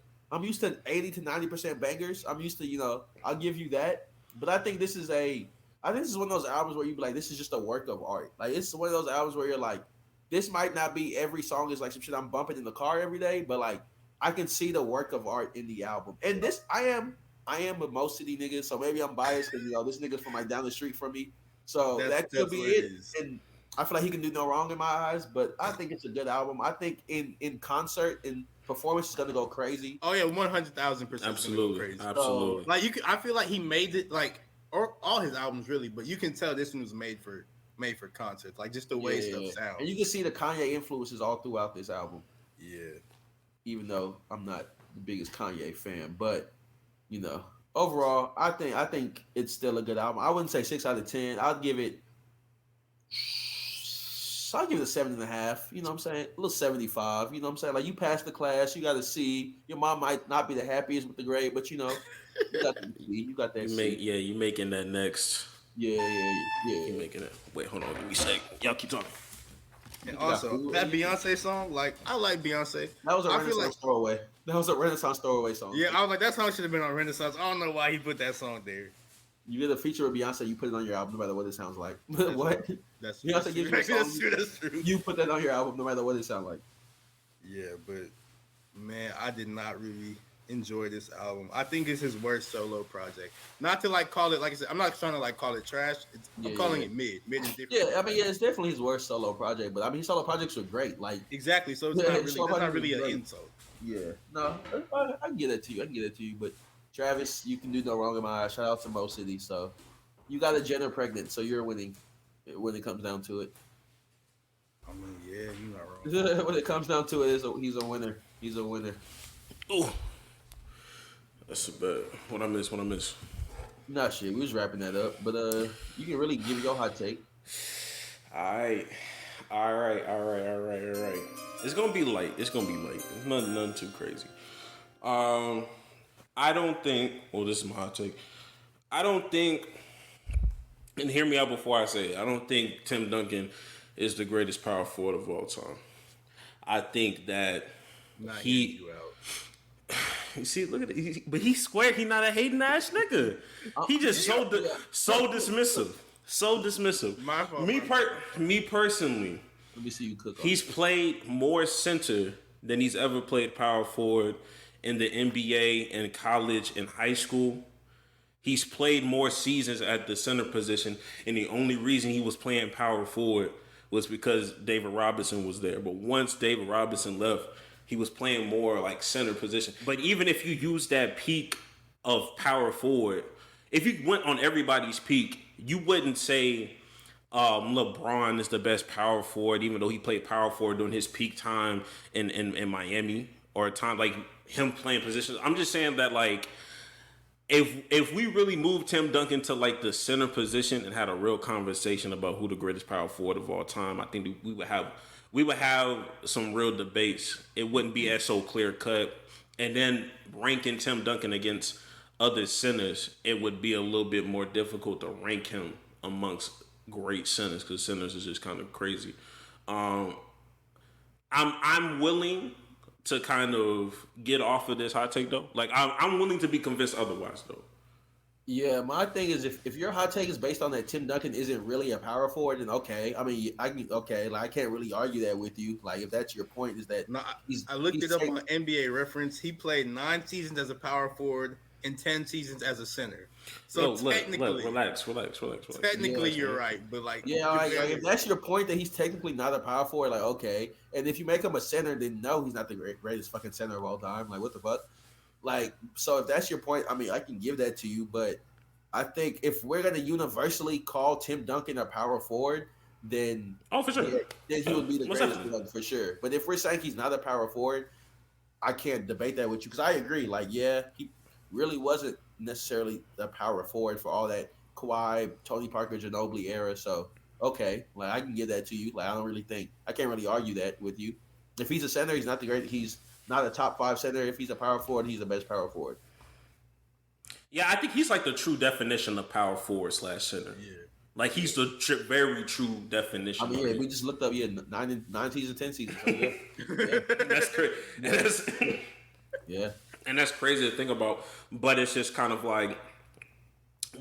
80 to 90% bangers. I'm used to, I'll give you that. But I think this is one of those albums where you be like, this is just a work of art. Like it's one of those albums where you're like, this might not be every song is like some shit I'm bumping in the car every day, but like I can see the work of art in the album. And this I am a Mo City nigga, so maybe I'm biased because this nigga's from like down the street from me. So that could be it. And I feel like he can do no wrong in my eyes, but I think it's a good album. I think in concert and performance is gonna go crazy. Oh yeah, 100,000%. Absolutely, crazy. absolutely. Like I feel like he made it like, or all his albums really, but you can tell this one was made for concerts. Like just the way stuff sounds. And you can see the Kanye influences all throughout this album. Yeah. Even though I'm not the biggest Kanye fan, but overall, I think it's still a good album. I wouldn't say 6 out of 10. I'd give it a 7.5. You know what I'm saying? A little 75. You know what I'm saying? Like you passed the class, you got a C. Your mom might not be the happiest with the grade, but you got the C. You got that C. You making that next. Yeah. You making it. Wait, hold on. Give me a sec. Y'all keep talking. And also, that Beyonce song, like I like Beyonce. That was a Renaissance throwaway. That was a Renaissance throwaway song. Yeah, I was like, that song should have been on Renaissance. I don't know why he put that song there. You get a feature with Beyonce, you put it on your album, no matter what it sounds like. What? That's Beyonce gives you a song, that's true. you put that on your album, no matter what it sounds like. Yeah, but man, I did not really enjoy this album. I think it's his worst solo project. Not to like call it, like I said, I'm not trying to like call it trash. I'm calling it mid. Mid is different. Yeah, I mean, it's definitely his worst solo project, but I mean, his solo projects are great. Like exactly, so it's not really an insult. Yeah, no, I can get it to you. But Travis, you can do no wrong in my eyes. Shout out to Mo City. So you got a Jenner pregnant, so you're winning when it comes down to it. I mean, yeah, you're not wrong. When it comes down to it, he's a winner. He's a winner. Oh. That's a bad. What I miss? Nah, shit. We was wrapping that up, but you can really give your hot take. All right. It's gonna be light. Nothing too crazy. I don't think. Well, this is my hot take. I don't think. And hear me out before I say it. I don't think Tim Duncan is the greatest power forward of all time. I think that he. You see, look at it. But he's square. He not a hating ass nigga. He just so dismissive. So dismissive. My fault. Me personally. Let me see you cook. He's played more center than he's ever played power forward in the NBA, in college, in high school. He's played more seasons at the center position, and the only reason he was playing power forward was because David Robinson was there. But once David Robinson left, he was playing more like center position. But even if you use that peak of power forward, if you went on everybody's peak, you wouldn't say LeBron is the best power forward, even though he played power forward during his peak time in Miami, or a time like him playing positions. I'm just saying that like if we really moved Tim Duncan to like the center position and had a real conversation about who the greatest power forward of all time, I think we would have some real debates. It wouldn't be as so clear cut. And then ranking Tim Duncan against other centers, it would be a little bit more difficult to rank him amongst great centers because centers is just kind of crazy. I'm willing to kind of get off of this hot take though. Like I'm willing to be convinced otherwise though. Yeah, my thing is if your hot take is based on that Tim Duncan isn't really a power forward, then okay. I mean, like I can't really argue that with you. Like if that's your point, is that No, I looked it up on NBA reference. He played 9 seasons as a power forward and 10 seasons as a center. So technically, relax. Technically, you're right, but like, like if that's your point that he's technically not a power forward, like okay. And if you make him a center, then no, he's not the greatest fucking center of all time. Like what the fuck? Like, so if that's your point, I mean, I can give that to you, but I think if we're gonna universally call Tim Duncan a power forward, then for sure, then he would be the greatest one for sure. But if we're saying he's not a power forward, I can't debate that with you because I agree. Like, yeah, he really wasn't necessarily the power forward for all that Kawhi, Tony Parker, Ginobili era. So okay, like I can give that to you. Like I can't really argue that with you. If he's a center, he's not the great. He's not a top 5 center. If he's a power forward, he's the best power forward. Yeah, I think he's like the true definition of power forward / center. Yeah. Like he's the very true definition. I mean, yeah, we just looked up 9 seasons, 10 seasons. So yeah. That's crazy. Yeah. And that's crazy to think about. But it's just kind of like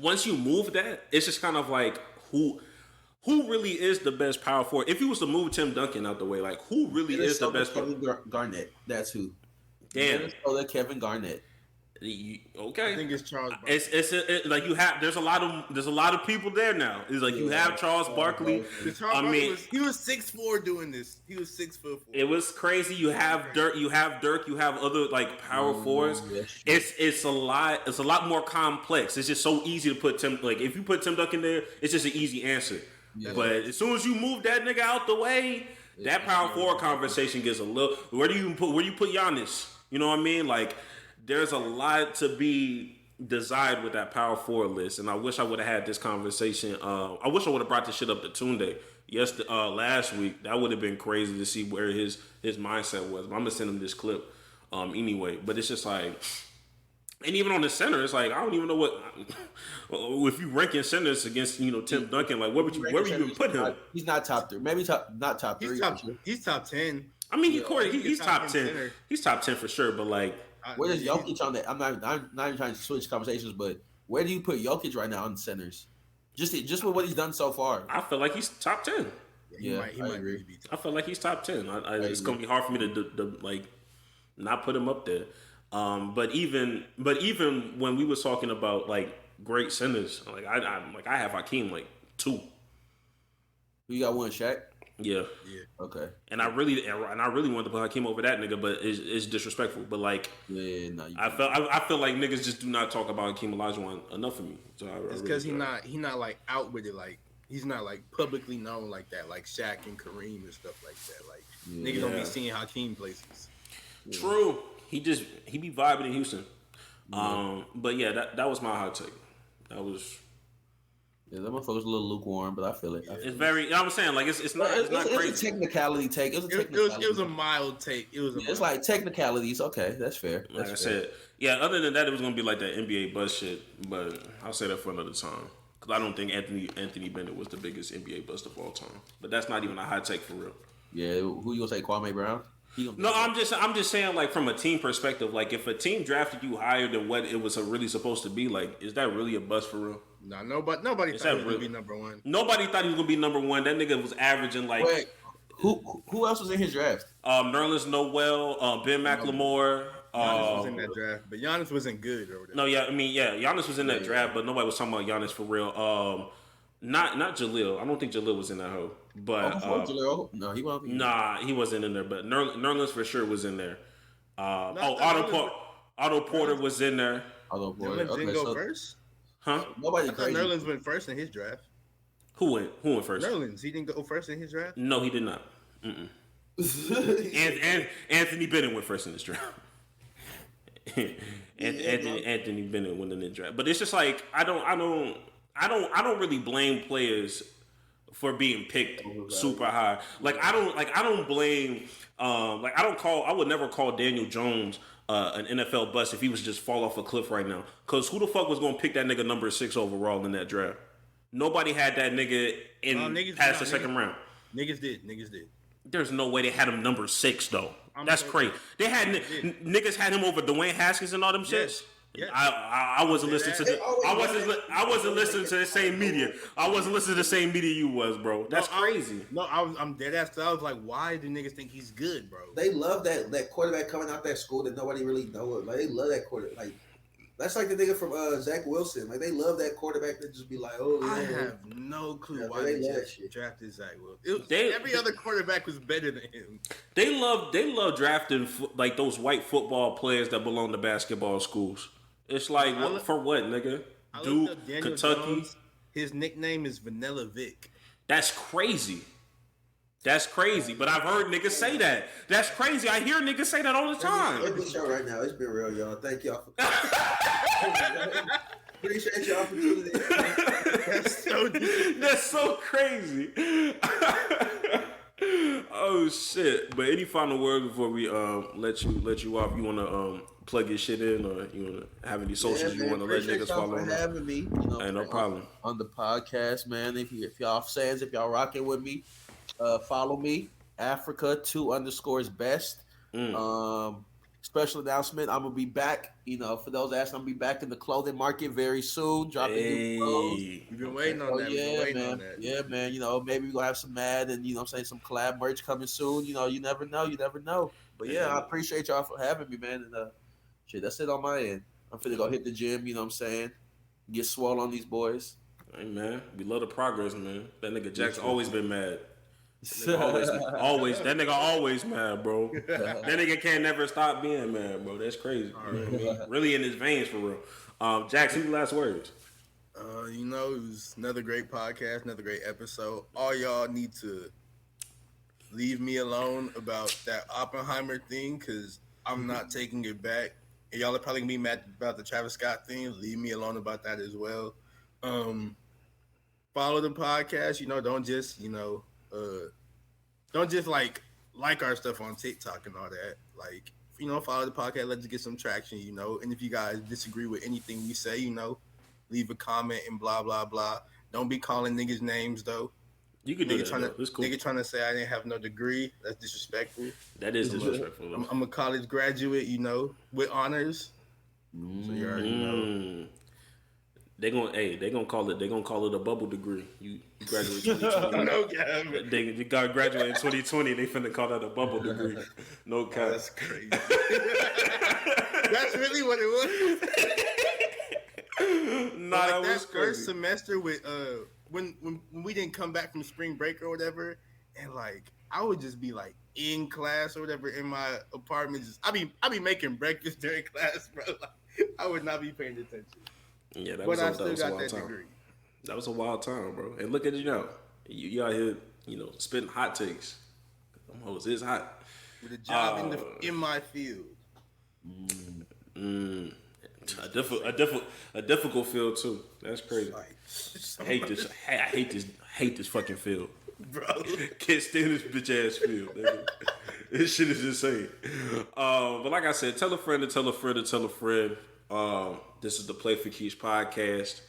once you move that, it's just kind of like who really is the best power forward? If you was to move Tim Duncan out the way, like who really is the best? Kevin Garnett. That's who. Damn. Minnesota Kevin Garnett. Okay. I think it's Charles Barkley. It's like you have. There's a lot of people there now. It's like you have Charles Barkley. He was 6'4" doing this. He was 6'4". It was crazy. You have Dirk. You have other like power forwards. It's a lot. It's a lot more complex. It's just so easy to put Tim. Like if you put Tim Duncan there, it's just an easy answer. Yeah. But as soon as you move that nigga out the way, that power forward conversation gets a little. Where do you put Giannis? You know what I mean? Like. There's a lot to be desired with that power forward list, and I wish I would have had this conversation. I wish I would have brought this shit up to Tunde last week. That would have been crazy to see where his mindset was. But I'm gonna send him this clip anyway. But it's just like, and even on the center, it's like I don't even know what if you ranking centers against Tim Duncan. Like where would you even put him? He's not top 3. Maybe not top 3. He's top 10. I mean, he's top 10. Center. He's top 10 for sure. But like. Where does Jokic on that? I'm not even trying to switch conversations, but where do you put Jokic right now in centers? Just with what he's done so far. I feel like he's top 10. Yeah, he might really be top 10. I feel like he's top 10. It's gonna be hard for me to like not put him up there. But even when we was talking about like great centers, like I have Hakeem like 2. You got one, Shaq? Yeah. Okay. And I really wanted to put Hakeem over that nigga, but it's disrespectful. But like, I feel like niggas just do not talk about Hakeem Olajuwon enough for me. So it's because he's not like out with it. Like he's not like publicly known like that, like Shaq and Kareem and stuff like that. Like niggas don't be seeing Hakeem places. True. He be vibing in Houston. But yeah, that was my hot take. That was. Yeah, that motherfucker's a little lukewarm, but I feel it. It's very. You know what I'm saying? Like it's not crazy. It's a technicality take. It was a mild take. It's like technicalities. Okay, that's fair. Like I said, yeah. Other than that, it was gonna be like that NBA buzz shit. But I'll say that for another time because I don't think Anthony Bennett was the biggest NBA bust of all time. But that's not even a hot take for real. Yeah, who you gonna say? Kwame Brown? No, I'm just saying, like from a team perspective, like if a team drafted you higher than what it was really supposed to be, like is that really a bust for real? No, nobody thought he was gonna be number 1. Nobody thought he was gonna be number 1. That nigga was averaging like. Wait, who else was in his draft? Nerlens Noel, Ben McLemore. Giannis was in that draft, but Giannis wasn't good or whatever. No, Giannis was in that draft, but nobody was talking about Giannis for real. Not Jaleel. I don't think Jaleel was in that hoe. But Jaleel? No, he wasn't. Nah, he wasn't in there. But Nerlens for sure was in there. Otto Porter was in there. Otto Porter didn't go first. Huh? Nobody crazy. Nerlens went first in his draft. Who went first? Nerlens. He didn't go first in his draft? No, he did not. And Anthony Bennett went first in his draft. Anthony Bennett went in the draft. But it's just like I don't really blame players for being picked super high. I would never call Daniel Jones an NFL bust if he was just fall off a cliff right now. Because who the fuck was going to pick that nigga number 6 overall in that draft? Nobody had that nigga past the second round. Niggas did. There's no way they had him number 6 though. That's crazy. They had niggas had him over Dwayne Haskins and all them shits. Yes. I wasn't listening to I wasn't listening to the same media. I wasn't listening to the same media you was, bro. That's crazy. I'm dead ass. I was like, why do niggas think he's good, bro? They love that quarterback coming out that school that nobody really knows. Like they love that quarterback. Like that's like the nigga from Zach Wilson. Like they love that quarterback that just be like, oh, I have no clue why they drafted Zach Wilson. Every other quarterback was better than him. They love drafting like those white football players that belong to basketball schools. It's like for what, nigga? Duke, Kentucky. Jones, his nickname is Vanilla Vic. That's crazy. But I've heard niggas say that. That's crazy. I hear niggas say that all the time. It's the show right now. It's been real, y'all. Thank y'all for appreciate y'all for tuning in. That's so crazy. Oh shit! But any final words before we let you off? You wanna plug your shit in, or you wanna have any socials you wanna let niggas follow? For having me, ain't no problem on the podcast, man. If y'all fans, if y'all rocking with me, follow me. Africa2_best. Special announcement. I'm gonna be back. For those asking, I'm gonna be back in the clothing market very soon. Dropping new clothes. You've been waiting on that. Yeah, man. Maybe we're gonna have some Mad and some collab merch coming soon. You never know. But yeah, I appreciate y'all for having me, man. And shit, that's it on my end. I'm finna go hit the gym. You know what I'm saying? Get swole on these boys. Hey man, we love the progress, man. That nigga Jack's always been mad. That nigga always mad, bro. That nigga can't never stop being mad, bro. That's crazy. You know what I mean? Really in his veins for real. Jack, see the last words. It was another great podcast, another great episode. All y'all need to leave me alone about that Oppenheimer thing, because I'm not taking it back. And y'all are probably gonna be mad about the Travis Scott thing. Leave me alone about that as well. Follow the podcast. Don't just like our stuff on TikTok and all that. Like, follow the podcast. Let's get some traction. And if you guys disagree with anything we say, leave a comment and blah blah blah. Don't be calling niggas names though. You can do that. It's cool. Nigga trying to say I didn't have no degree. That's disrespectful. That is disrespectful. I'm a college graduate, with honors. So you already know. They gonna call it a bubble degree. You graduate 2020. No cap. You got graduate in 2020. They finna call that a bubble degree. No cap. That's crazy. That's really what it was. Nah, that was that crazy. First semester with when we didn't come back from spring break or whatever, and I would just be in class or whatever in my apartment. I be making breakfast during class, bro. I would not be paying attention. Yeah, but I still got that degree. That was a wild time, bro. And look at you now. You out here, spitting hot takes. Them hoes is hot. With a job in my field. A difficult field too. That's crazy. I hate this. I hate this fucking field, bro. Can't stand this bitch ass field, nigga. This shit is insane. But like I said, tell a friend to tell a friend to tell a friend. This is the Play for Keys podcast.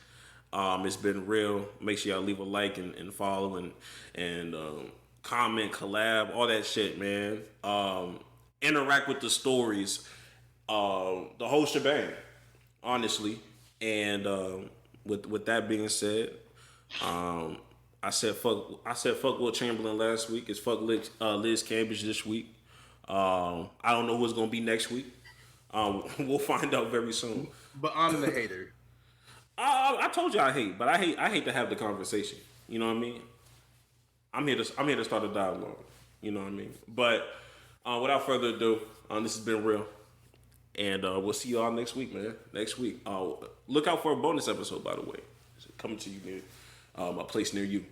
It's been real. Make sure y'all leave a like and follow and comment, collab, all that shit, man. Interact with the stories, the whole shebang, honestly. And with that being said, I said fuck Will Chamberlain last week. It's fuck Liz Cambage this week. I don't know who's gonna be next week. We'll find out very soon. But I'm the hater. I told you I hate, but I hate to have the conversation. You know what I mean? I'm here to start a dialogue. You know what I mean? But without further ado, this has been real, and we'll see y'all next week, man. Next week. Look out for a bonus episode, by the way. It's coming to you near a place near you.